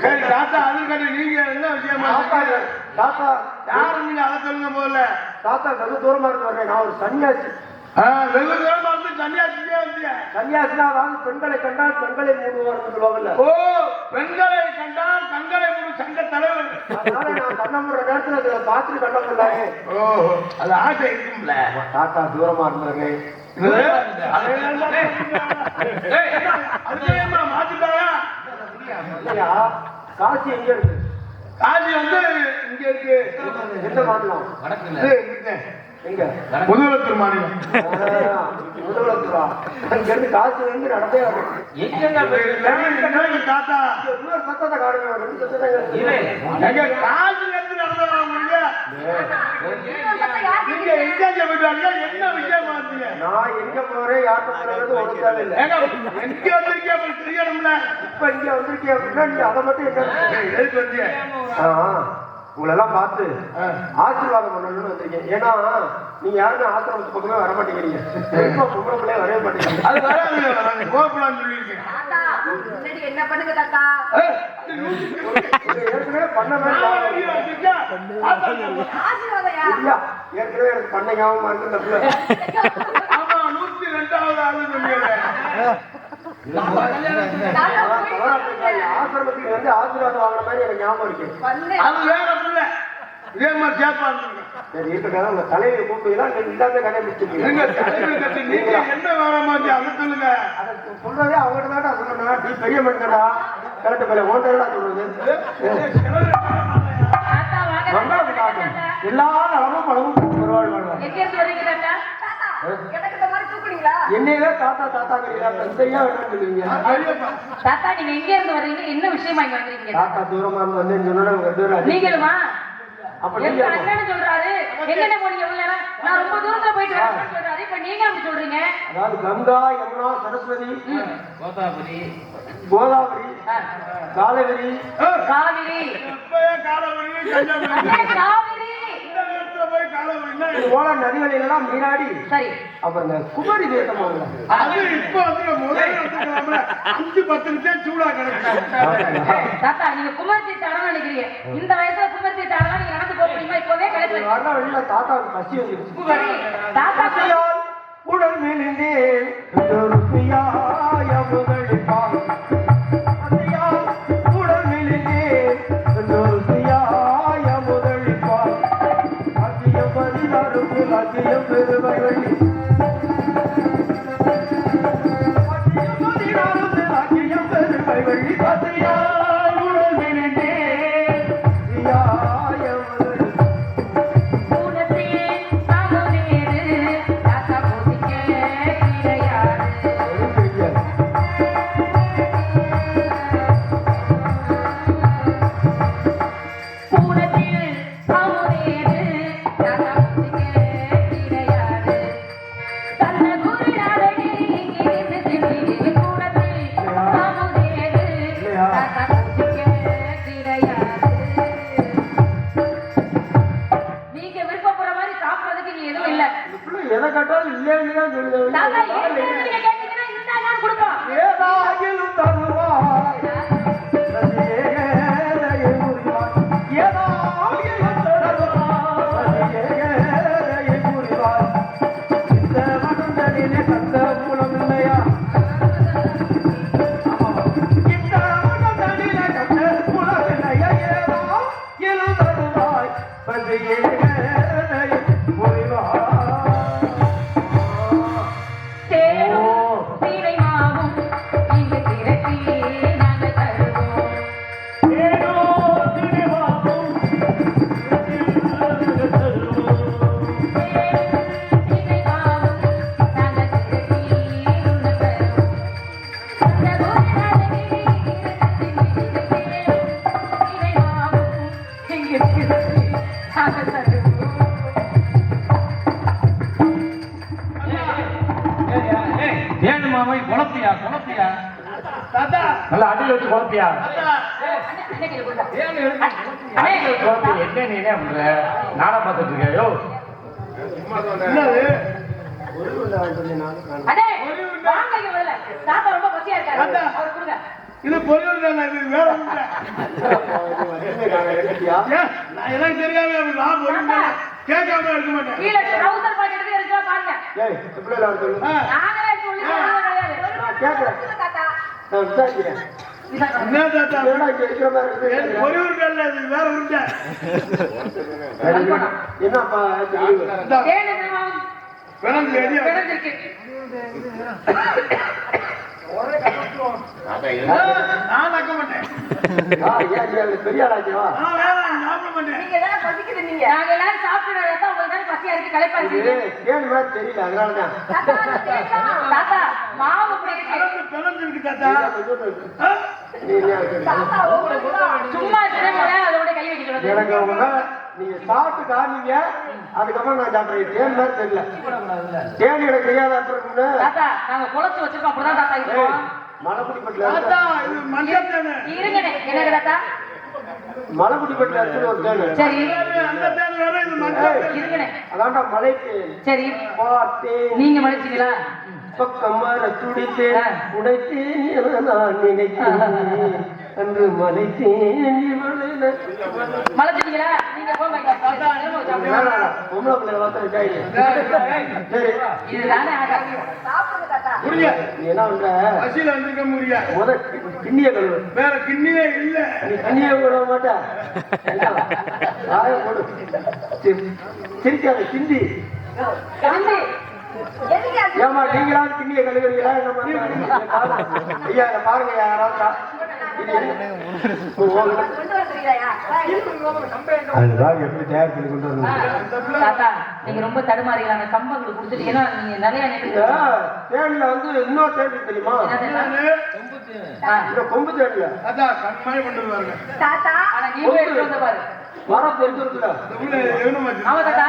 சரி தாத்தா அதுக்கு நீங்க என்ன விஷயமா தாத்தா யாரும் நீங்க அதை சொல்லுங்க போல. தாத்தா வெகு தூரமா இருந்து வர்றேன். நான் ஒரு சன்னியாசி. வெகு தூரமா இருந்து சன்னியாசிக்கே வந்தீங்க. சன்னியாசினா வந்து பெண்களை கண்டால் பெண்களை மூடுவார்னு சொல்லுவாங்கல்ல. ஓ பெண்களை கண்டால் கண்களை மூடு சங்க தலைவர். அதனால நான் கண்ணமுற நேரத்துல இதை பார்த்துட்டு கண்ணமுறாங்க. ஓ அது ஆசை இருக்கும்ல. தாத்தா தூரமா இருந்தாங்க. மாத்திட்டாரா? இல்லையா, காசி எங்க இருக்கு? காசி வந்து இங்க இருக்கு. எந்த மாநிலம்? எங்க? முதுகுளத்தூர் மாநிலம். முதுகுளத்தூரா? இங்க இருந்து காசி வந்து நடந்தே வரும். தாத்தா இன்னொரு சத்தத்தை காடுங்க, 2 சத்தத்தை காசில இருந்து நடந்து வரவங்க நீங்க எங்க போயிட்டு என்ன விஷயமா இருந்தீங்க? நான் எங்க போறேன் யார்கிட்ட போறது ஒன்றும் தேவையில்லை. எங்க வந்திருக்கீங்க தெரியணும்ல. இப்ப இங்க வந்திருக்கீங்க அப்படின்னா நீங்க அதை மட்டும் எதுக்கு வந்தீங்க? உங்களெல்லாம் பார்த்து ஆசீர்வாதம் பண்ணணும்னு வந்திருக்கேன். ஏன்னா நீங்க யாருமே ஆசிரமத்து பக்கமே வர மாட்டேங்கிறீங்க. பொம்பளை பிள்ளைய வரவே மாட்டேங்கிறீங்க. அது வராது கோபுலான்னு சொல்லியிருக்கேன். என்ன பண்ணுங்க தாத்தா? ஏற்கனவே பண்ண மாதிரி ஏற்கனவே எனக்கு பண்ண ஞாபகமா இருக்கு இந்த பிள்ளை. ஆமா 102வது ஆளு சொல்லிடுறேன். ஆசிரமத்துக்கு வந்து ஆசீர்வாதம் வாங்குற மாதிரி எனக்கு ஞாபகம் இருக்கு. அது வேற பிள்ளை இதே மாதிரி சேப்பா இருந்துருங்க. சரி இருக்கட்டும், உங்க தலையை கூப்பிட்டீங்களா இல்லாத கதை முடிச்சிருக்கீங்க. நீங்க என்ன வேற மாதிரி அதை சொல்லுங்க. அதை சொல்றதே அவங்ககிட்ட தான் சொல்லணும். நீ பெரிய மனுஷடா கரெக்ட் பிள்ளை ஓட்டா சொல்றது. தாத்தா வாங்க. எல்லா நலமும் பலமும் பெருவாழ் வாழ்வாங்க. எங்க இருந்து வரீங்க தாத்தா? எனக்கு இந்த மாதிரி தூக்குறீங்களா? என்னையே தாத்தா தாத்தா கிடையாது தந்தையா வேணும்னு சொல்லுவீங்க. தாத்தா நீங்க எங்க இருந்து வர்றீங்க? என்ன விஷயமா இங்க வந்தீங்க? தாத்தா தூரமா இருந்து வந்து சொன்னா நீங்களுமா? அப்படி எங்க அண்ணன் சொல்றாரு எங்கென்ன போனீங்க உள்ள? நான் ரொம்ப தூரத்துல போயிட்டு வரேன்னு சொல்றாரு. இப்ப நீங்க அப்படி சொல்றீங்க? அதாவது கங்கா யமுனா சரஸ்வதி கோதாவரி காவேரி காவிரி எப்பயே காலவரி கன்னியாகுமரி அண்ணே, காவிரி இந்த நேரத்துல போய் காலவரின்னா இது போல நதிகளில் எல்லாம் நீராடி சரி. அப்புறம் இந்த குமரி தேசம் போகல. அது இப்ப வந்து முதல்ல எடுத்துக்கலாம்ல 5-10 நிமிஷம் சூடா கிடக்கு. தாத்தா நீங்க குமர் தீர்த்தாரம் நினைக்கிறீங்க. இந்த வயசுல குமர் தீர்த்தாரம் நீங்க நடந்து போக முடியுமா? இப்பவே கிடையாது. வரலாம் வெளியில தாத்தாவுக்கு பசி வந்துருச்சு. தாத்தா பசியால் உடல் மெலிந்தேன் ருசியாய முதலிப்பால். பசியால் உடல் மெலிந்தேன் ருசியாய முதலிப்பால். அதியம் பதினாறுக்கு அதியம் பெருவர்கள். அதியம் பதினாறுக்கு அதியம் பெருவர்கள். பசியால் உடல் மெலிந்தேன் ருசியாய முதலிப்பால். நீங்க விருப்பப்படுற மாதிரி சாப்பிடுறதுக்கு இங்க எதுவும் இல்ல. எதை கேட்டாலும் இல்லைன்னு தான் தாத்தா சொல்லுவேன். ஏன் நீங்க கேட்டீங்கன்னா இந்த நான் கொடுப்போம். ஏதாகிலும் தருவாய் ரசிகேரையை புரிவாய். ஏதாகிலும் தருவாய் ரசிகேரையை புரிவாய். இந்த மனந்தனிலே கந்த மூலம் இல்லையா? இந்த மனந்தனிலே கந்த மூலம் இல்லையா? ஏதாகிலும் தருவாய் ரசிகேரையை புரிவாய். தேனும் சீரை மாவும் இங்கு திரட்டி நாங்கள் தருவோம். ஏனோ திருவாக்கும் சீரை மாவும் நாங்கள் திரட்டி உண்ண தருவோம். அந்த கோவிலாதகிரி சீரை மாவும் இங்கு திரட்டி நாங்கள் தருவோம். ஏன் மாமா குழப்பியா குழப்பியா தாத்தா நல்லா அடியில் வச்சு குழப்பியா அன்னைக்கு கொடுத்தா. அடியில் வச்சு குழப்பி என்ன நீ என்ன பண்ற நாடா பார்த்துட்டு இருக்கியோ என்னது அடே வாங்க இங்க முதல்ல. தாத்தா ரொம்ப பசியா இருக்காரு. அவர் கொடுங்க. இது பொரியல் தானே, இது வேற ஒண்ணு நான் எனக்கு தெரியாம நான் பொரியல் தானே கேட்காம இருக்க மாட்டேன். கீழே ட்ரவுசர் பாக்கெட் இருக்கா பாருங்க. ஏய் எப்படி எல்லாம் சொல்லு. நாங்களே சொல்லி கிடையாது. நான் கேட்கிறேன். நான் விசாரிக்கிறேன். என்ன தாத்தா என்னடா இங்க இருக்கிற மாதிரி இருக்கு? பொரியல் தானே, இது வேற உருண்டை. என்னப்பா தெரியுது? ஏன் மாவும் விளந்து எரியா கிடந்திருக்கு. நான் நக்க மாட்டேன். பெரிய ஆளாச்சுவா. நான் வேணாம் சாப்பிட மாட்டேன். நீங்க எல்லாம் பசிக்குது நீங்க. நாங்க எல்லாரும் சாப்பிடுறதா உங்களுக்கு தான் பசியா இருக்கு களைப்பா இருக்கு. ஏன் மாதிரி தெரியல அதனாலதான். தாத்தா மாவு இப்படி இருக்கு. பிளந்து இருக்கு தாத்தா. சும்மா இருக்கிறவங்க அதோட கை வைக்கணும். எனக்கு அவங்க நீங்க சாப்பிட்டு காமிங்க, அதுக்கப்புறம் நான் சாப்பிடுறேன். தேன் மாதிரி தெரியல. தேன் எனக்கு தெரியாத இருக்குன்னு தாத்தா நாங்க குளத்து வச்சிருக்கோம் அப்படிதான் தாத்தா இருக்கோம். மலைக்குடிப்பட்டில தாத்தா இது மஞ்சள் தானே. இருங்கண்ணே என்ன தாத்தா? மலைக்குடிப்பட்டில இருக்குது ஒரு தேன். சரி அந்த தேன் வேற, இது மஞ்சள் தேன். இருங்கண்ணே. அதான்டா மலைக்கு சரி பார்த்தேன். நீங்க மடிச்சீங்களா? பக்கம் மர துடித்தேன் உடைத்தேன் நான் நினைத்தேன் என்று மலைத்தேன் இவளை மலைச்சிட்டீங்களா? நீங்க போங்க பொம்பளை பிள்ளை பார்த்தா சரி இதுதானே ஆகாது. புரிய நீ என்ன பண்ற? பசியில வந்துக்க முடியா. முத கிண்ணிய கழுவு. வேற கிண்ணியே இல்ல. நீ கிண்ணிய கழுவ மாட்டா போடு. சிரிக்காத கிண்டி. கலந்து ஏமா நீங்களாவது கிண்ணிய கழுவுறீங்களா? ஐயா இதை பாருங்க யாராவது இது என்ன? அதுதான் எப்படி தயார் பண்ணி கொண்டு வரணும். தாத்தா நீங்க ரொம்ப தடுமாறிக்கலாங்க. கம்பங்களுக்கு கொடுத்துட்டீங்கன்னா நீங்க நிறைய இந்த தேன்ல வந்து இன்னொரு தேன் தெரியுமா? இந்த கொம்பு தேன்ல அதான் கண்மாய் கொண்டு வருவாங்க. நீங்க எடுத்து வந்த பாரு. வர பொறுத்து இருக்குல்ல, உள்ள எவனும் வச்சு ஆமா தாத்தா,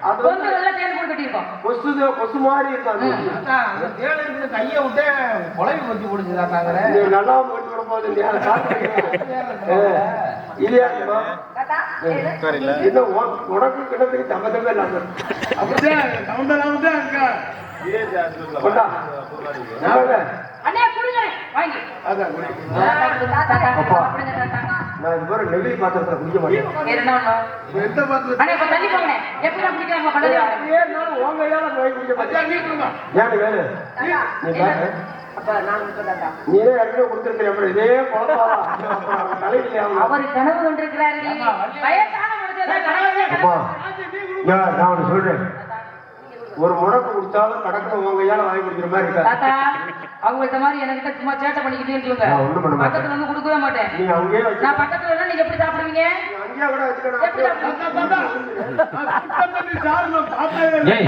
அது கொஞ்சம் நல்லா தேன் கொடுத்துட்டீங்க. கொசு மாதிரி இருக்காது. கையை விட்டு குழம்பு வச்சு கொடுத்துதாங்க. நீ நல்லா போட்டு விட போகுது இல்லையா? இல்லையா இன்னும் உனக்கு கிணத்துக்கு சம்மந்தமே இல்லாம அப்படிதான் கவுண்டராம தான் இருக்கா. கொண்டா. அண்ணே குடுங்க வாங்கி. அதான் தாத்தா சாப்பிடுங்க தாத்தா. நான் இது மாதிரி நெகிழி பாத்திரத்துல குடிக்க மாட்டேன். என்ன ஒண்ணு? எந்த பார்த்து அண்ணே இப்ப தண்ணி போங்க. எப்படி குடிக்கிறாங்க படல? அப்படியே இருந்தாலும் உன் கையால நோய் குடிக்க மாட்டேன். ஏன் வேறு நீ பாரு, நீரே அடிக்க கொடுத்துருக்கிற அப்புறம் இதே குழப்பாவா தலையில அவர் கனவு கொண்டிருக்கிறாரு. வயசான மனுஷன் கனவு அப்பா நான் ஒண்ணு சொல்றேன், ஒரு முடக்கு கொடுத்தாலும் கடற்கரை உங்க கையால வாங்கி குடிக்கிற மாதிரி இருக்கா? தாத்தா அவங்கள்ட்ட மாதிரி எனக்கு சும்மா சேட்டை பண்ணிக்கிட்டே இருக்கீங்க. நான் ஒண்ணும் பண்ண மாட்டேன். பக்கத்துல வந்து கொடுக்கவே மாட்டேன். நீ அங்கேயே வச்சு நான் பக்கத்துல இருந்தா நீங்க எப்படி சாப்பிடுவீங்க? அங்கேயே கூட வச்சுக்கணும். எப்படி சாப்பிடுவீங்க?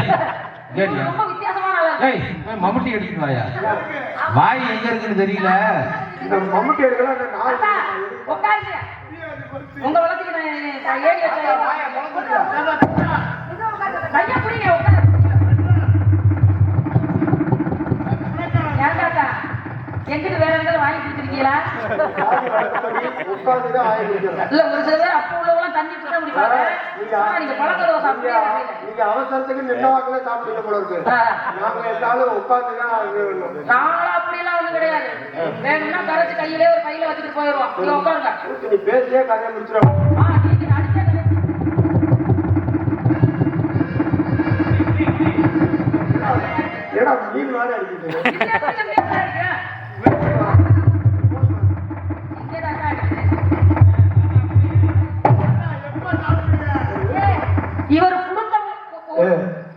ரொம்ப வித்தியாசமான ஆளா. மம்முட்டி எடுத்துட்டு வாயா. வாய் எங்க இருக்குன்னு தெரியல. இந்த மம்முட்டி எடுக்கலாம் தாத்தா உட்காருங்க. உங்க வளத்துக்கு நான் ஏறி வச்சேன். கையா புடிங்க உட்காரு. ஏன் தாத்தா எங்கிட்ட வேற எங்கேயாவது வாங்கி கொடுத்துருக்கீங்களா? உட்காந்துதான் ஆய குடிக்கிறேன். இல்ல ஒரு சில பேர் அப்ப உள்ளவங்க தண்ணி குடிக்க முடிப்பாங்க. நீங்க பழக்கதோ சாப்பிடுங்க. நீங்க அவசரத்துக்கு நின்னவாக்கல சாப்பிடுங்க போல இருக்கு. நாங்க எல்லாரும் உட்காந்துதான் நானும் அப்படியெல்லாம் ஒண்ணும் கிடையாது. வேணும்னா கரைச்சு கையிலே ஒரு கையில வச்சுட்டு போயிடுவோம். நீங்க உட்காருங்க. நீ பேசியே கதையை முடிச்சிடும். நீங்க அடிச்சே ஏடா மீன் மாதிரி அடிக்குது. இவர்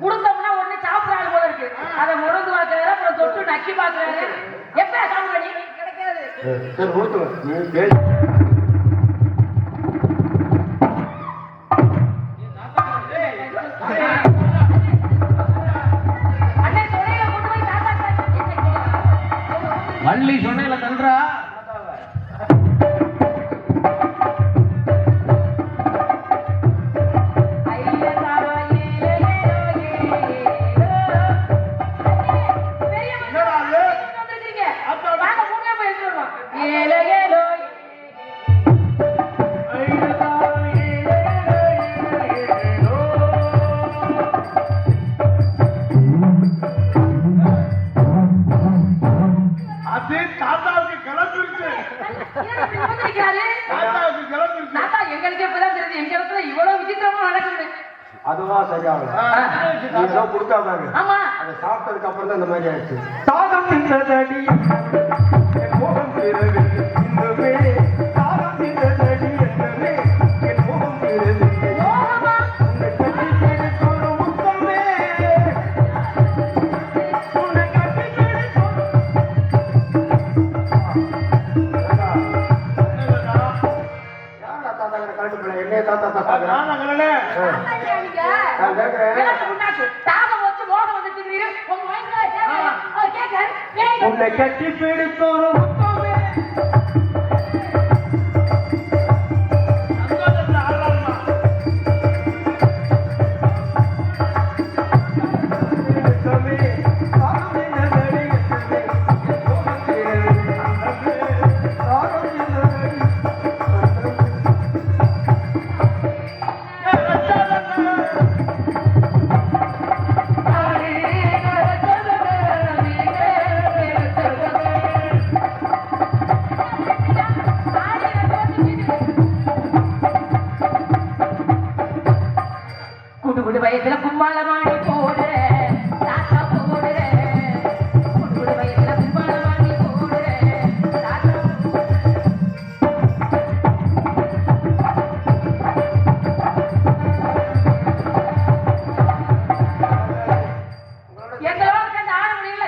குடுத்தம்னா உடனே சாப்பிடாது போல இருக்கு. அதை முறந்து பாக்குறாரு, அப்புறம் தொட்டு நக்கி பாக்குறாரு. எப்ப சாப்பிட கிடைக்காது. சரி கொடுத்துருங்க, நீ பேசி வள்ளி சொன்ன கன்றா. அது தாத்தாவுக்கு கிளம்பி இருக்கு. தாத்தாவுக்கு கிளம்பி இருக்கு. தாத்தா எங்களுக்கே இப்பதான் தெரியுது எங்க இடத்துல இவ்வளவு விசித்திரமா நடக்குது. அதுவா சரியாகல. நீ ஏதோ கொடுத்தா பாரு. ஆமா அதை சாப்பிட்டதுக்கு அப்புறம் தான் இந்த மாதிரி ஆயிடுச்சு. தாகம் தின்றதடி என் மோகம் தீரவில்லை இன்னுமே. தாகம் தின்றதடி என்றுமே என் மோகம் தீரவில்லை. மோகமா உன்னை கட்டி பிடித்து ஒரு முத்தமே. உன்னை கட்டி பிடித்து யாரா தாத்தா கிட்ட கழட்டு போல என்னைய தாத்தா தாத்தா நான் அங்கனே நான் கேட்கிறேன். உன்னை கட்டி பிடித்து ஒரு முத்தமே. சந்தோஷத்துல ஆடுறாருமா. முத்தமே. தாகம் தின்றதடி என்றுமே என் மோகம் தீரவில்லை. தாகம் தின்றதடி குடு வயசுல கும்மாளமாடி போடு தாத்தா போடு. குடு வயசுல கும்மாளமாடி போடு தாத்தா எங்களோட சேர்ந்து ஆட முடியல.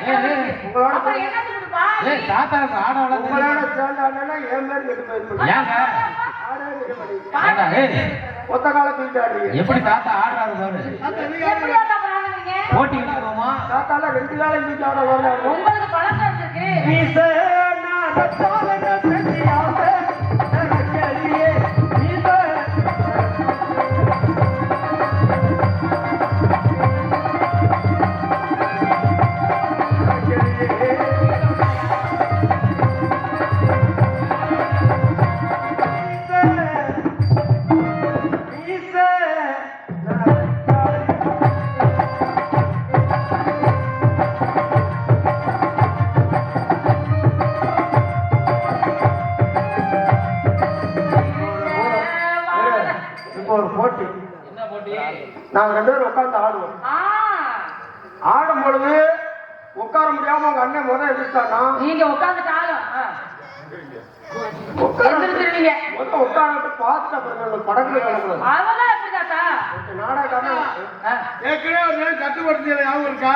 அப்புறம் என்னது கொடுப்பா? தாத்தாவுக்கு ஆட உங்களோட சேர்ந்தாங்கன்னா என் பேர் கெட்டு போயிருப்பேன். ஏங்க ஆடாது. ஏண்டா, ஏய், ஒத்த கால தூக்கி ஆடுறீங்க. எப்படி தாத்தா ஆடுறாரு பாரு. எப்படி தாத்தா பண்ணாதீங்க? போட்டிக்கிட்டு போமா தாத்தால 2 காலம் தூக்கி ஆட வரல. உங்களுக்கு பழக்கம் இருக்கு. இப்போ ஒரு போட்டி. என்ன போட்டி? நாங்க 2 பேரும் உட்கார்ந்து ஆடுவோம். ஆ, ஆடும் பொழுது உட்கார முடியாம உங்க அண்ணன் முதல் எதிர்த்தானா நீங்க உட்கார்ந்துட்டாலும் எந்திரிச்சிருவீங்க. முதல் உட்கார்ந்து பார்த்துட்டு அப்புறம் படத்துல கிடக்கூடாது. அதெல்லாம் எப்படி தாத்தா? நாடகம் ஏற்கனவே ஒரு நாள் கட்டுப்படுத்தியது ஞாபகம் இருக்கா?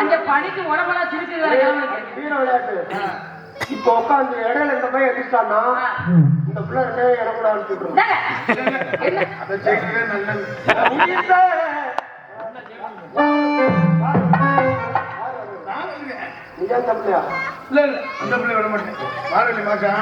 அங்க பனிக்கு உடம்பெல்லாம் சிரிச்சு வீர விளையாட்டு. இப்போ உட்காந்து இடையில இந்த பையன் எதிர்த்தானா இந்த பிள்ளை 2 இடக்கூடாது சொல்றோம். என்ன அதை செய்யவே நல்லது. நிஜம் தப்பியா? இல்ல இல்ல அந்த பிள்ளை விட மாட்டேன். மாறலி மாசா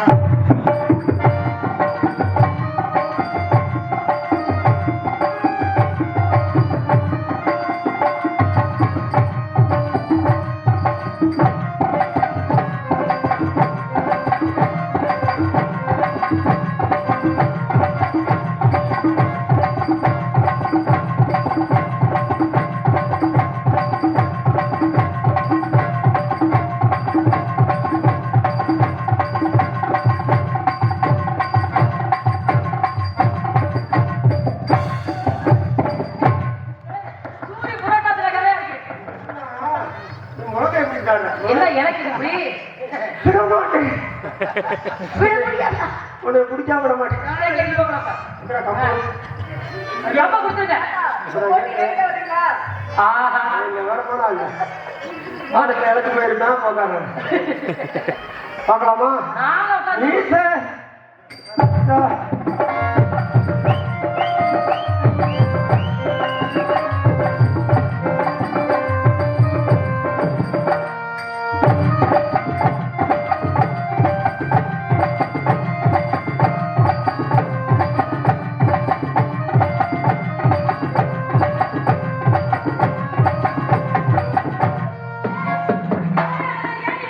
சூரிய புறக்காத்துல கதையா இருக்கு. முழக்க எப்படி இருக்காங்க? என்ன எனக்கு இப்படி விட மாட்டேன். விட முடியாதா? உனக்கு பிடிச்சா விட மாட்டேன். சரி, எங்க போறப்ப? எப்ப கொடுத்துருக்க? ஆஹா, வரப்போனா இல்ல மாட்டுக்கு இலக்கு போயிருந்தா போக்காங்க. பார்க்கலாமா? நாங்க உட்கார்ந்து நீச.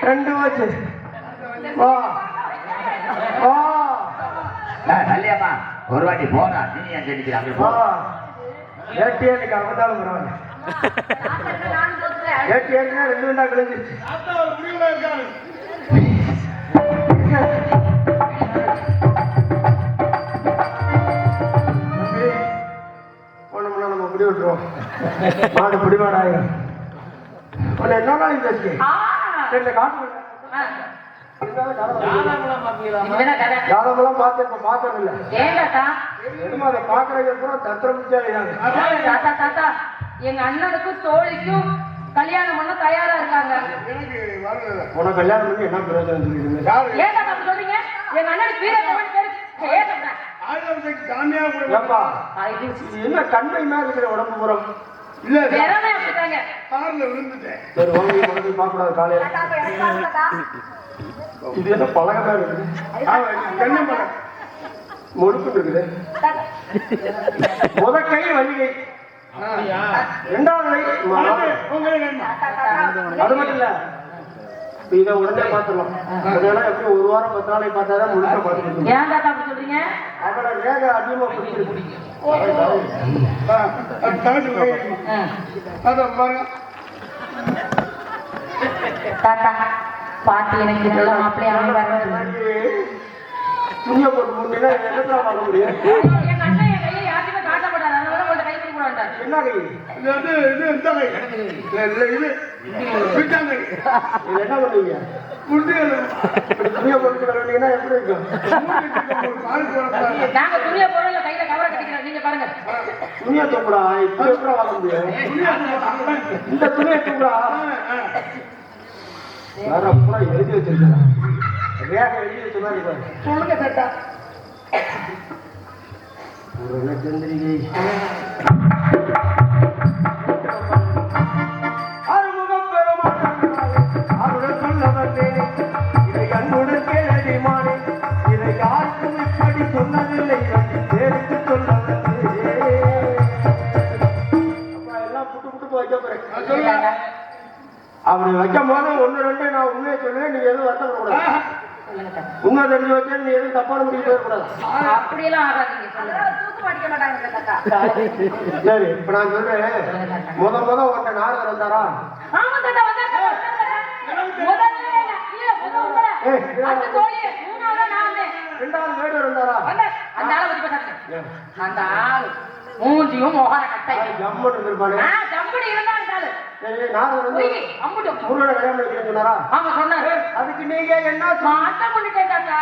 ரெண்டு வச்சு வா வா கல்யாமா ஒரு வாட்டி போனா நீ ஏன் செடிக்கிறாங்க வா. ஏட்டி எனக்கு அவதாரம் பரவாயில்ல. நான் சொல்றேன். ஏட்டி ஏன்னா 2 விண்டா கிழிஞ்சிருச்சு. தாத்தா ஒரு முடிவுல இருக்காரு. ஒண்ணுமுன்னா நம்ம பிடி விட்டுருவோம். மாடு பிடிமாடாயிரும். உன்னை என்ன நாளைக்கு பேசுகிறேன் ஆ, ரெண்டு காட்டு ஆ. இதுதானே கதை. ஜாதகமெல்லாம் பார்த்து இப்ப பார்த்தது இல்லை. ஏன் தாத்தா? என்னமோ அதை பார்க்கறதுக்கு பூரா தத்திரம் தாத்தா தாத்தா எங்க அண்ணனுக்கும் தோழிக்கும் கல்யாணம் பண்ண தயாரா இருக்காங்க. எனக்கு வரல. உனக்கு கல்யாணம் பண்ணி என்ன பிரயோஜனம் சொல்லிடுங்க? யாரு? ஏன் தாத்தா அப்படி சொல்றீங்க? எங்க அண்ணனுக்கு வீரத்தமிழ் பேரு ஏன் சொல்றேன்? ஆயுதத்துக்கு சாமியா கூட ஏப்பா இது என்ன கண்மை மேல இருக்கிற உடம்பு புறம்? இல்ல திறமை அப்படித்தாங்க. கார்ல விழுந்துட்டேன். சரி வாங்கி மனதில் பார்க்கக்கூடாது காலையில. இது என்ன பழகமா இருக்குது? தென்னம்பழம் முழுக்கு இருக்குது. முதக்கை வலிகை, இரண்டாவது கை மரம். அது மட்டும் இல்ல இதை உடனே பார்த்துடலாம். அதெல்லாம் எப்படி 1 வாரம் 10 நாளைக்கு பார்த்தாதான் முழுக்க பார்த்துட்டு. ஏன் தாத்தா அப்படி சொல்றீங்க? அவளை ரேகை அதிகமா பிடிச்சிருக்கு. தாத்தா பாட்டி எனக்கு நல்ல மாப்பிள்ளையாக வர்றது. துணியை போட்டு முன்னா என்ன பார்க்க முடியும்? எங்க அண்ணன் என் கையை யாருக்குமே காட்டப்படாது. அதனால உங்கள்ட்ட கை பிடிக்க மாட்டார். என்ன கை? இது வந்து இது இந்த கை. இது பிட்டாங்கை. இது என்ன பண்ணுவீங்க? இப்படி துணியை போட்டு வந்தீங்கன்னா எப்படி இருக்கும்? நாங்க துணியை பொருள்ல கையில கவரை கட்டிக்கிறோம். நீங்க பாருங்க. துணியை தூக்குடா, இப்ப எப்படி வாங்க முடியும்? இந்த துணியை தூக்குடா. வேற பூரா எழுதி வச்சிருக்கா. ரேகை எழுதி வச்ச மாதிரி பாரு. சொல்லுங்க தாத்தா. சந்திரிகை அறுமுகம் பெருமாள் அவருடன் சொல்ல வந்தேன் இதை கண்ணுடன் கேளடிமானே இதை யாருக்கும் இப்படி சொன்னதில்லை தேர்த்து சொல்ல வந்தேன் எல்லாம் புட்டு புட்டு வைக்க போறேன் சொல்லுங்க. அப்படி வைக்கும் போது ஒண்ணு ரெண்டு நான் உண்மையை சொல்லுவேன் நீங்க எதுவும் வருத்தப்படக்கூடாது உண்மை தெரிஞ்சு வச்சு நீ எதுவும் தப்பான முடிவு போயிடக்கூடாது அப்படியெல்லாம் ஆகாதீங்க சொல்லுங்க. தூக்கு மாட்டிக்க மாட்டாங்க இந்த தாத்தா. சரி இப்ப நான் சொல்றேன் முத உன்ட்ட நாரதர் வந்தாரா ஆமா தாத்தா வந்தாங்க. முதல்ல இல்ல முத உங்கள அந்த தோழி மூணாவதா நான் வந்தேன். ரெண்டாவது வேடர் வந்தாரா வந்தார். அந்த ஆளை பத்தி பேசாதீங்க. அந்த ஆள் மூஞ்சியும் மோகன கட்டை. ஜம்மன் இருப்பானே ஜம்படி இருந்தா அந்த ஆளு. சரி நாரதர் வந்து போய் அம்புட்டும். முருகனை கல்யாணம் பண்ணிக்கிறேன்னு சொன்னாரா ஆமா சொன்னாரு. அதுக்கு நீங்க என்ன மாட்டம் பண்ணிட்டேன் தாத்தா.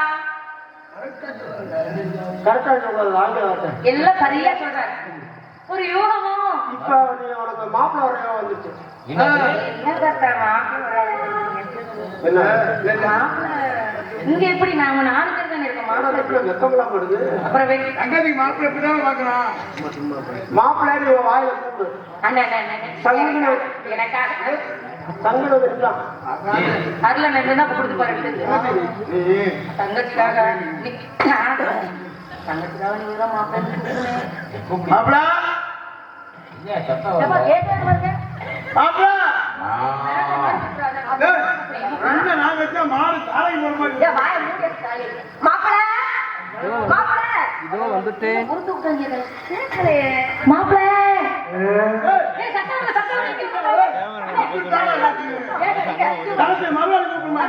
கரெக்டா சொல்றது ஆங்கில வார்த்தை எல்லாம் சரியா சொல்றாரு. ஒரு யோகமும் இப்ப நீ உனக்கு மாப்பிள்ள வர யோகம் வந்துச்சு என்ன தாத்தா மாப்பிள்ளை என்ன இங்க எப்படி நாம 4 பேர் தானே இருக்கோம். மாப்பிள்ளை வெக்கமெல்லாம் வருது அப்புறம் தங்கத்துக்கு மாப்பிள்ளை எப்படிதான் பார்க்கலாம். மாப்பிள்ளை நீ வாயில கூப்பிடு அண்ணா எனக்காக தங்கட இருக்கலாம் அதுல நின்றுதான் கொடுத்து பாருங்க. தங்கச்சிக்காக தங்கச்சிக்காக நீங்க மாப்பிள்ளை மாப்பிள்ள மாப்பிள்ள என்ன நான் வச்சா மாடு தாரை போற மாதிரி இதோ வந்துட்டேன். தரத்தை மறுவாடி கூப்பிடுமா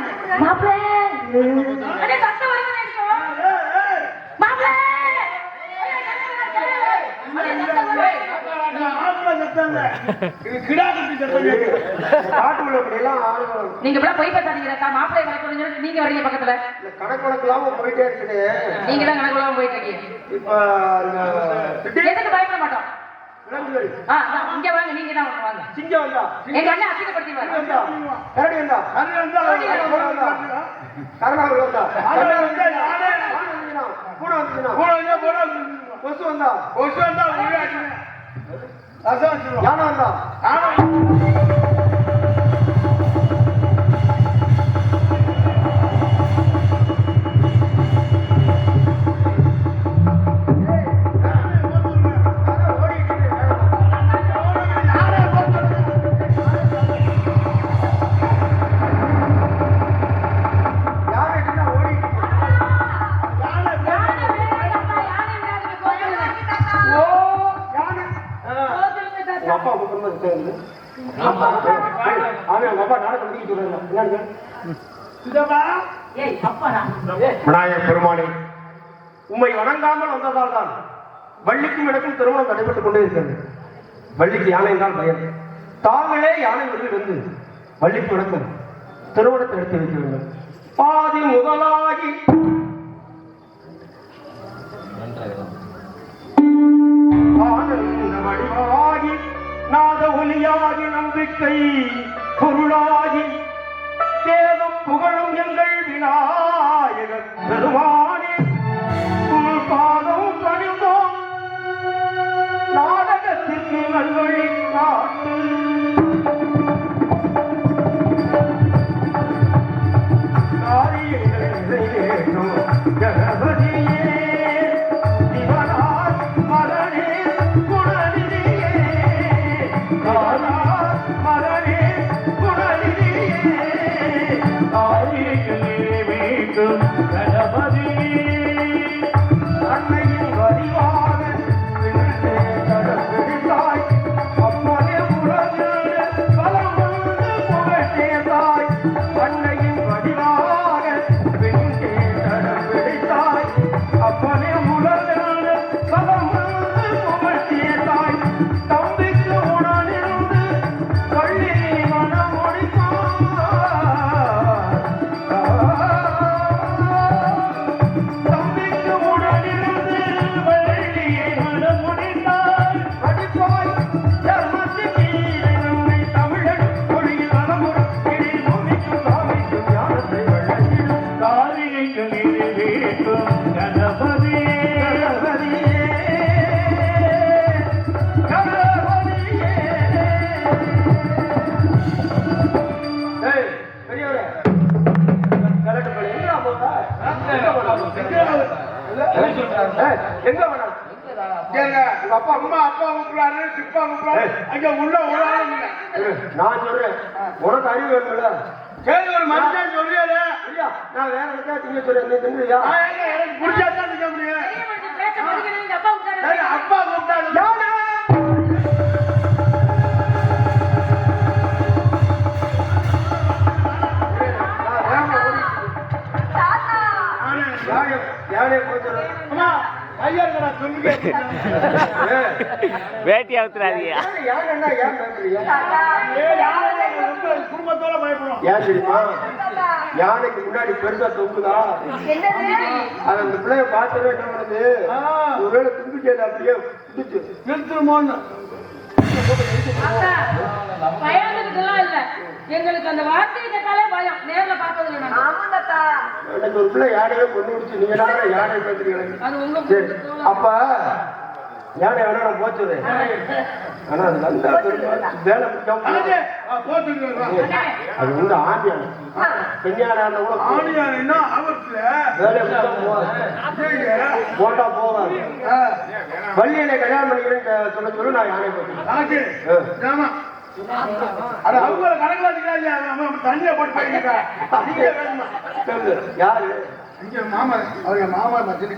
இது கிடா கட்டி சத்தம் காட்டுக்குள்ள இப்படி எல்லாம் ஆளுங்க நீங்க இப்ப போய் பேசாதீங்க. மாப்பிள்ளை வளர்க்கணும் நீங்க வரீங்க பக்கத்துல. கணக்கு வழக்கெல்லாம் போயிட்டே இருக்குது நீங்க தான் கணக்குலாம் போயிட்டு இருக்கீங்க. இப்ப எதுக்கு பயப்பட மாட்டோம். விலங்குகள் இங்க வாங்க. நீங்க தான் வாங்க. சிங்கம் வந்தா எங்க அண்ணன் அசிங்கப்படுத்திடுவாரு. வந்தா கரடி வந்தா அது வந்தா கருணாவில் வந்தா அது வந்தா யாரே பூனை வந்துச்சுன்னா கூட வந்தா போட கொசு வந்தா கொசு வந்தா உருவாக்கிடுவேன். அதான் சொல்லுவோம். யானை வந்தா அப்பா விநாயகர் பெருமானே உம்மை வணங்காமல் வந்ததால் தான் வள்ளிக்கும் எனக்கும் திருமணம் நடைபெற்றுக் கொண்டே இருக்கிறது. வள்ளிக்கு யானை தான் பயன். தாங்களே யானை வந்து வள்ளிக்கு எனக்கும் திருமணத்தை எடுத்து வைக்க வேண்டும். பாதி முதலாகி ஆனந்த வடிவாகி நாத ஒலியாகி நம்பிக்கை பொருளாகி தேவம் புகழும் எங்கள் விநாயகர் பெருமானே உன் பாதம் பணிந்தோம் நாடகத்திற்கு நல்வழி காட்டு காரியங்கள் நிறைவேற்றும் கணபதியே சிவனார் மரணே குணநிதியே மரணே குணநிதியே அன்னையின் வடிவாக கடற்பிடித்தாய் அப்பனே உலகில் எங்க வேணாம் ஏங்க, உங்க அப்பா அப்பா கூப்பிடுறாரு, சிப்பா கூப்பிடுறாரு. அங்க உள்ள ஒரு ஆளும் இல்ல. நான் சொல்றேன், உனக்கு அறிவு வேணும்ல. சரி, ஒரு மனுஷன் சொல்றியாரு. ஐயா, நான் வேற எதுக்கா திங்க சொல்றேன், நீ திங்குறியா? எனக்கு பிடிச்சாதான் திங்க முடியும். பேச்ச மதிக்கிறீங்க, அப்பா உட்காரு. சரி, அப்பா கூப்பிட்டாரு. யாரே போச்சு அம்மா, ஐயா இருக்கா சொல்லுங்க. வேட்டி அவுத்துறாதீங்க. யாருன்னா ஏன் பேசுறீங்க? குடும்பத்தோட பயப்படும். ஏன் தெரியுமா? யானைக்கு முன்னாடி பெருசா தொங்குதா? அது அந்த பிள்ளைய பார்த்தவே என்ன பண்ணுது? ஒருவேளை தும்பிக்கை அப்படியே பிடிச்சு நிறுத்துமோன்னு பயந்துக்கிட்டுலாம் இல்ல, எங்களுக்கு அந்த வார்த்தையை கேட்டாலே பயம். நேர்ல பார்த்தது இல்லை நாங்க. எனக்கு ஒரு பிள்ளை யானையே கொண்டு விடுச்சு, நீங்க என்ன யானை பேசுறீங்க? அது உங்க சரி, அப்ப யானை வேணா நான் போச்சுறேன். ஆனா அது நல்லா வேலை முடிக்காம அது வந்து ஆண் யானை. பெண் யானை கூட ஆணியானா அவருக்கு வேலையை முடிக்காம போட்டா போவாது. வள்ளியனை கல்யாணம் பண்ணிக்கிறேன்னு சொல்ல சொல்லு, நான் யானை போச்சு. ஆமா, அது அவங்க கணக்குல வச்சுக்கிறாங்க. தண்ணியை போட்டு போயிருக்கா. யாரு? இங்க மாமா, அவங்க மாமா மச்சினி.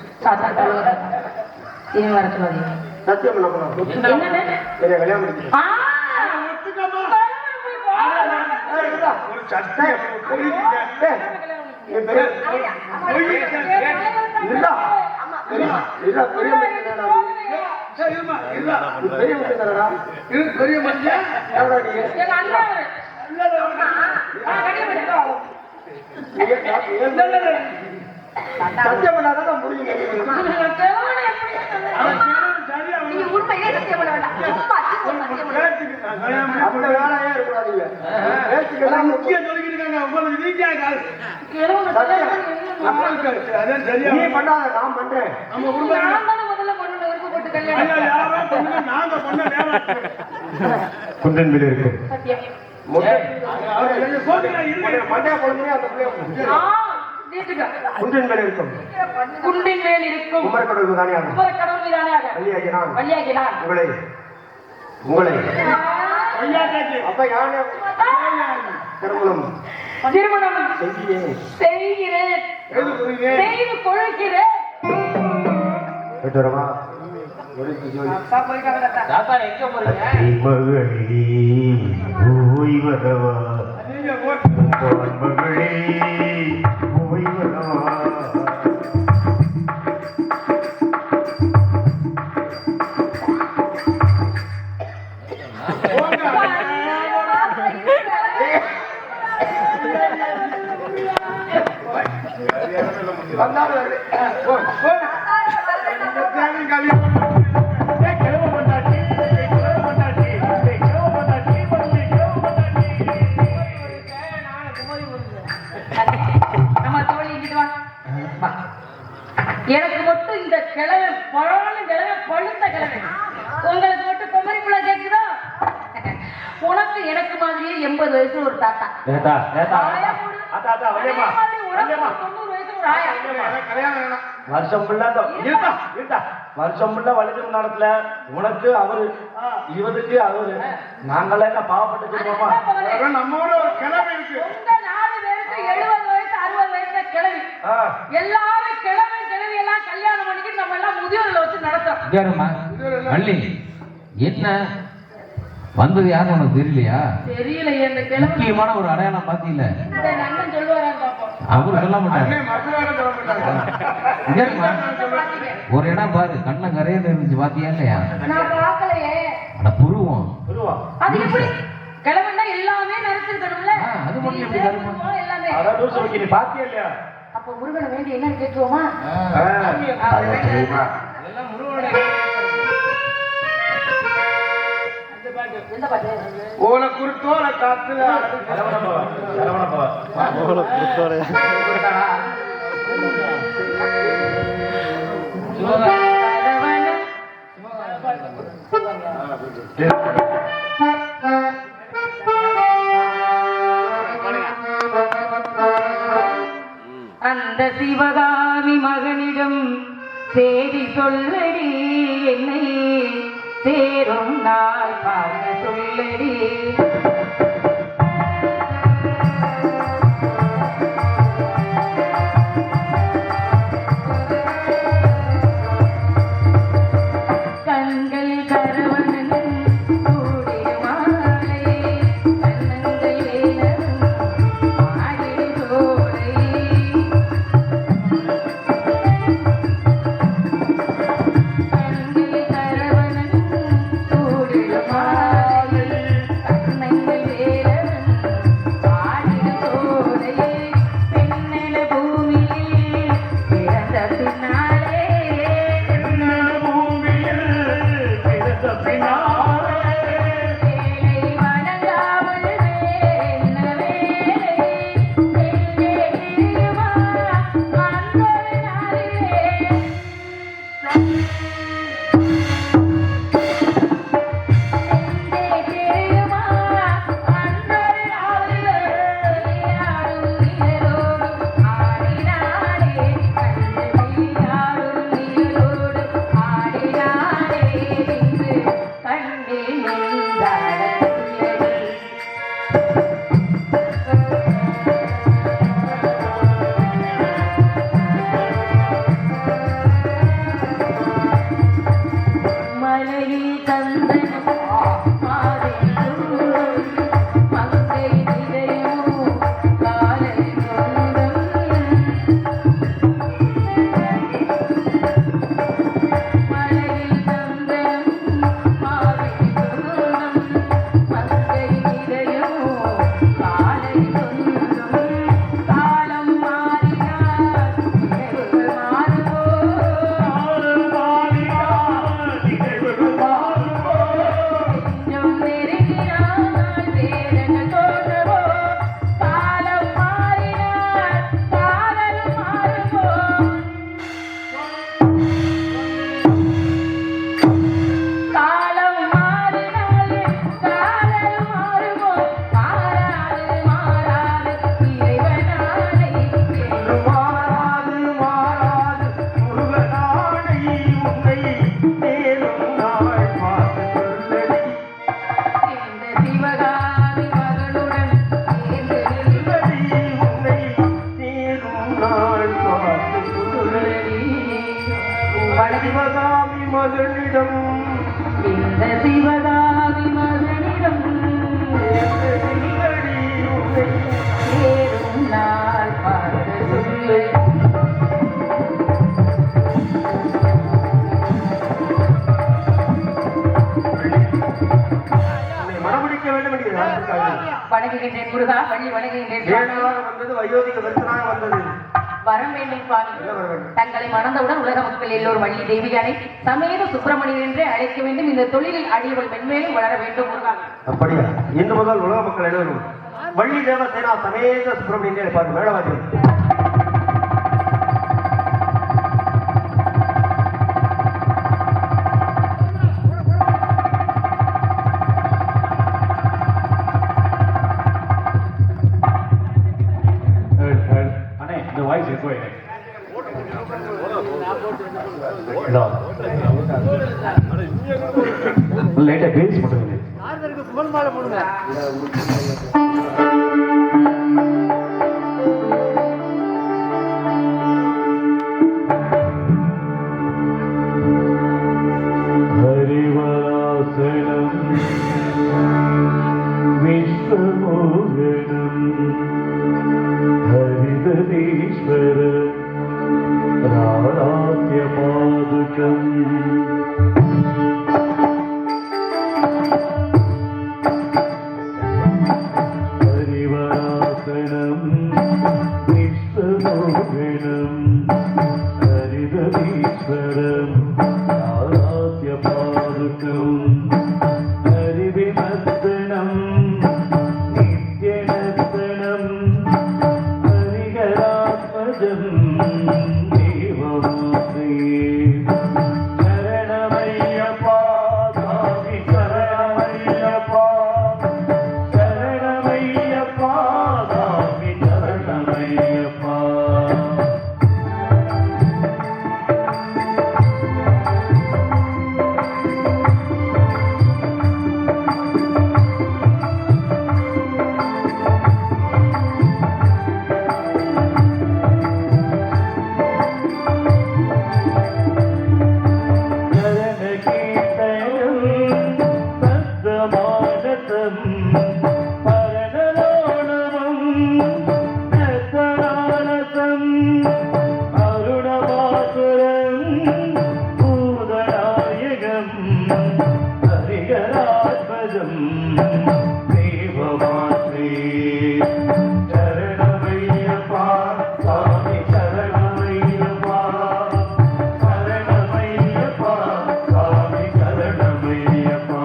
இவன் வர சொல்லாதீங்க. சத்தியம் பண்ண போறோம். என்னை கல்யாணம் பண்ணிக்கிறேன். ஒரு சத்தியம் பெரிய மனுஷன். சத்தியம் பண்ணாதான் முடியும். அந்த வேலையே இருக்கக்கூடாது. முக்கியம் சொல்லிக்கிட்டு இருக்காங்க. உங்களுக்கு நீங்க நீ பண்ணாத, நான் பண்றேன். நம்ம குடும்பம் யாரும் பண்ணுங்க, நாங்க பண்ண வேலை. குந்தன் வீடு இருக்கு. மண்டையா குழந்தைய அந்த பிள்ளைய குன்றின் மேல் இருக்கும். குன்றின் மேல் இருக்கும் குமரக்கடவுள் மீதானியாக குமரக்கடவுள் மீதானியாக வழியாகினான் உங்களை அப்ப யானை திருமணம் செய்கிறேன், செய்து கொள்கிறேன். வரவா எனக்கு மட்டும் இந்த கிழமை பழான கிழமை பழுத்த கிழமை, உங்களுக்கு மட்டும் குமரி புள்ள கேக்குதோ? உனக்கு எனக்கு மாதிரியே 80 வயசு ஒரு தாத்தா, 90 வயசு ஒரு ஆயா. வருஷம் ஃபுல்லா வலிக்கிற நேரத்துல உனக்கு அவரு, இவருக்கு அவரு, நாங்களாம் என்ன பாவப்பட்டு சொல்லுவோமா? நம்ம ஊர்ல ஒரு கிழமை இருக்கு. உங்க 4 பேருக்கு 70 வயசு 60 வயசுல கிழவி, எல்லாரும் கிழமை கிழவி எல்லாம் கல்யாணம் பண்ணிக்கிட்டு நம்ம எல்லாம் முதியோர்ல வச்சு நடத்துறோம். வள்ளி, என்ன வந்தது யாரும் உனக்கு தெரியலையா? தெரியலையே. இந்த கிழமை முக்கியமான ஒரு அடையாளம் பாத்தீங்கல்ல, இந்த அண்ணன் சொல்லுவாரான்னு பாப்போம். அவரு சொல்ல மாட்டாரு. ஒரு இடம் பாரு, கண்ண கரையில இருந்துச்சு, பாத்தியா இல்லையா? நான் பார்க்கலையே. அட புருவம், அது எப்படி கிழமைன்னா எல்லாமே நரைச்சிருக்கணும்ல? அது மட்டும் எப்படி கருமா? எல்லாமே. பாத்தியா இல்லையா? அப்ப முருகனை வேண்டி என்னன்னு கேட்குவோமா? எந்த பாட்டு? ஓல குருத்தோல காத்துல அந்த சிவகாமி மகனிடம் தேடி சொல்லடி என்னை சேரும் நாள் பார்க்க சொல்லடி. சிவகாமி மகனிடம் இந்த சிவகாமி மகனிடம் சேரும் நாள் பார்க்க சொல்லு. மனமுடிக்க வேண்டும் என்று வணங்குகின்றேன் முருகா, பள்ளி வணங்குகின்றேன். ஏழாக வந்தது வயோதிக விருத்தனாக வந்தது. வரம் வேண்டும் சுவாமி. தங்களை மணந்தவுடன் உலக மக்கள் எல்லோரும் வள்ளி தேவியானை சமேத சுப்பிரமணியன் என்றே அழைக்க வேண்டும். இந்த தொழிலில் அடியவள் மென்மேலும் வளர வேண்டும் முருகா. அப்படியா? இன்று முதல் உலக மக்கள் எல்லோரும் வள்ளி தேவசேனா சமேத சுப்பிரமணியன் இருப்பார்கள். மேலவாதி அண்ணே இந்த வாய்ஸ் எக்கோ லைட்டா பேஸ் பண்ணுங்க. ஹரிவராசனம் விஸ்வமோகனம் ஹரிதீஸ்வர ராராத்ய பாதுகம் ஹரிவராசனம் விஸ்வமோகனம் ஹரிதீஸ்வரம் ராராத்ய பாதுகம் ஹரிவிமர்தனம் நித்யநர்த்தனம் ஹரிகராத்மஜம் பாரதம் பரதலோணவம் நெத்தராலசம் அருணபாசுரம் பூதநாயகம் ஹரிகராத்மஜம் தேவமாத்ரே சரணமையப்பா சுவாமி சரணமையப்பா சரணமையப்பா சுவாமி சரணமையப்பா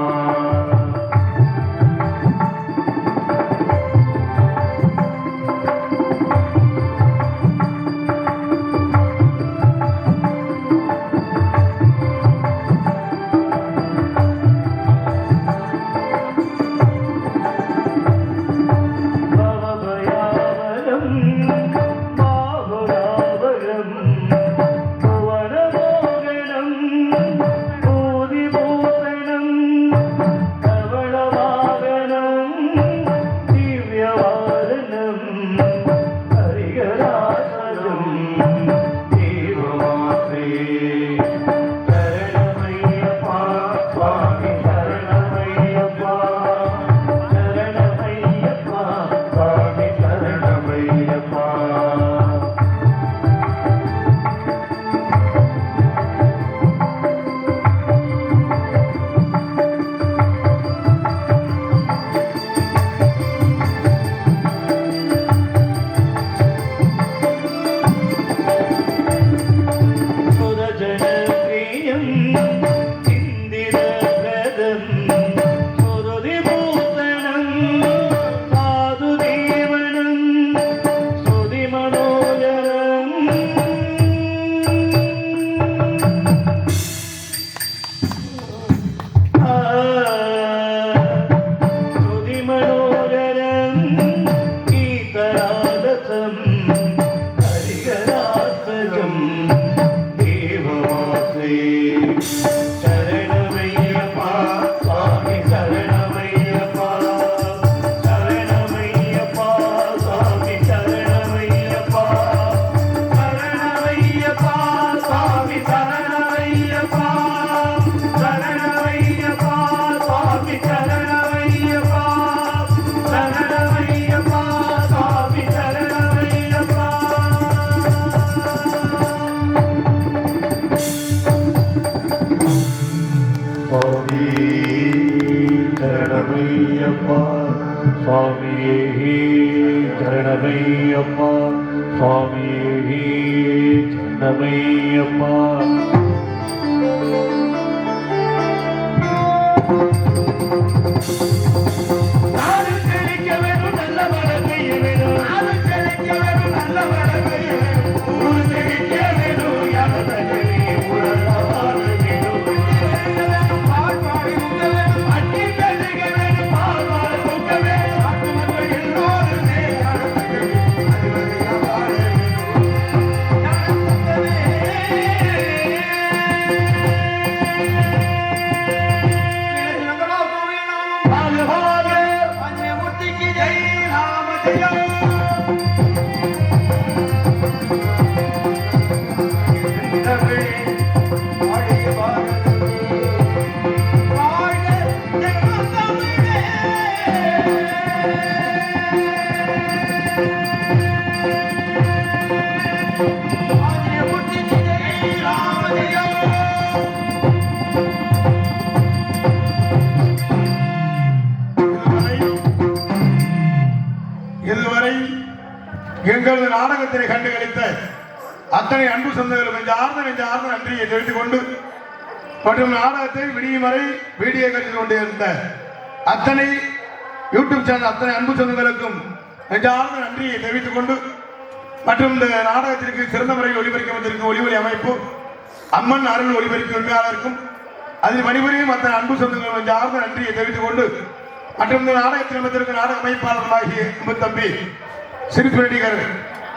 பவபயாவலம் பாபுராவலம் புவனமோகனம் பூதிபூஷணம் கவளவாகனம் திவ்யவாரணம் ஹரிகராசனம் தேவமாத்ரே சரணமையப்பா சுவாமி சரணமையப்பா சரணமையப்பா சுவாமி சரணமையப்பா சுரஜனப்ரியம் இந்திரபிரதம் சுருதிபூஷணம் சாதுதேவனம் சுதிமனோஜரம் சுதிமனோஜரம் கீதராதசம் ஹரிகராத்மஜம் தேவமாத்ரே சரணமையப்பா சுவாமி சரணமையப்பா சரணமையப்பா சுவாமி சரணமையப்பா சரணமையப்பா சுவாமி சரணமையப்பா சரணமையப்பா சுவாமி சரணமையப்பா சரணமையப்பா சுவாமி சரணமையப்பா சுவாமி சரணமையப்பா சுவாமியே சரணமையப்பா சுவாமியே சரணமையப்பா நாடு செழிக்க வேணும் நல்ல மழை வேணும் நாடு செழிக்க வேணும் நல்ல மழை வேணும் ஊர் செழிக்க வேணும் யானை உலகார வேணும் பால்வாய் உங்க வேணும் அட்டி பெருக வேணும் பால்வாய் உங்க வேணும் நாட்டு மக்கள் எல்லோருமே இதுவரை எங்களது நாடகத்தினை கண்டுகளித்த அத்தனை அன்பு சொந்தங்களும் நெஞ்சார்ந்த நன்றியை தெரிவித்துக் கொண்டு மற்றும் நாடகத்தை விடியும் வரை வீடியோ கட்டிக் கொண்டிருந்த அத்தனை யூடியூப் சேனல் அத்தனை அன்பு சொந்தங்களுக்கும் நெஞ்சார்ந்த நன்றியை தெரிவித்துக் கொண்டு மற்றும் இந்த நாடகத்திற்கு சிறந்த முறையில் ஒளிபரிக்க வந்திருக்கும் ஒளிவொலி அமைப்பு அம்மன் அருள் ஒளிபரிக்கும் உரிமையாளருக்கும் அதில் பணிபுரியும் அத்தனை அன்பு சொந்தங்களும் நெஞ்சார்ந்த நன்றியை தெரிவித்துக் கொண்டு மற்றும் இந்த நாடகத்தில் வந்திருக்கும் நாடக அமைப்பாளர்களாகிய அன்பு தம்பி சிரிப்பு நடிகர்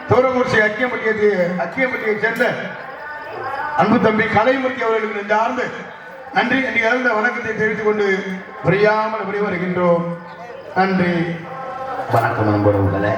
தோரமூர்த்தி அக்கியம்பட்டியைச் சேர்ந்த அன்பு தம்பி கலைமூர்த்தி அவர்களுக்கு நெஞ்சார்ந்த நன்றி இறந்த வணக்கத்தை தெரிவித்துக் கொண்டு புரியாமல் வருகின்றோம். நன்றி. வணக்கம் நண்பர்களே.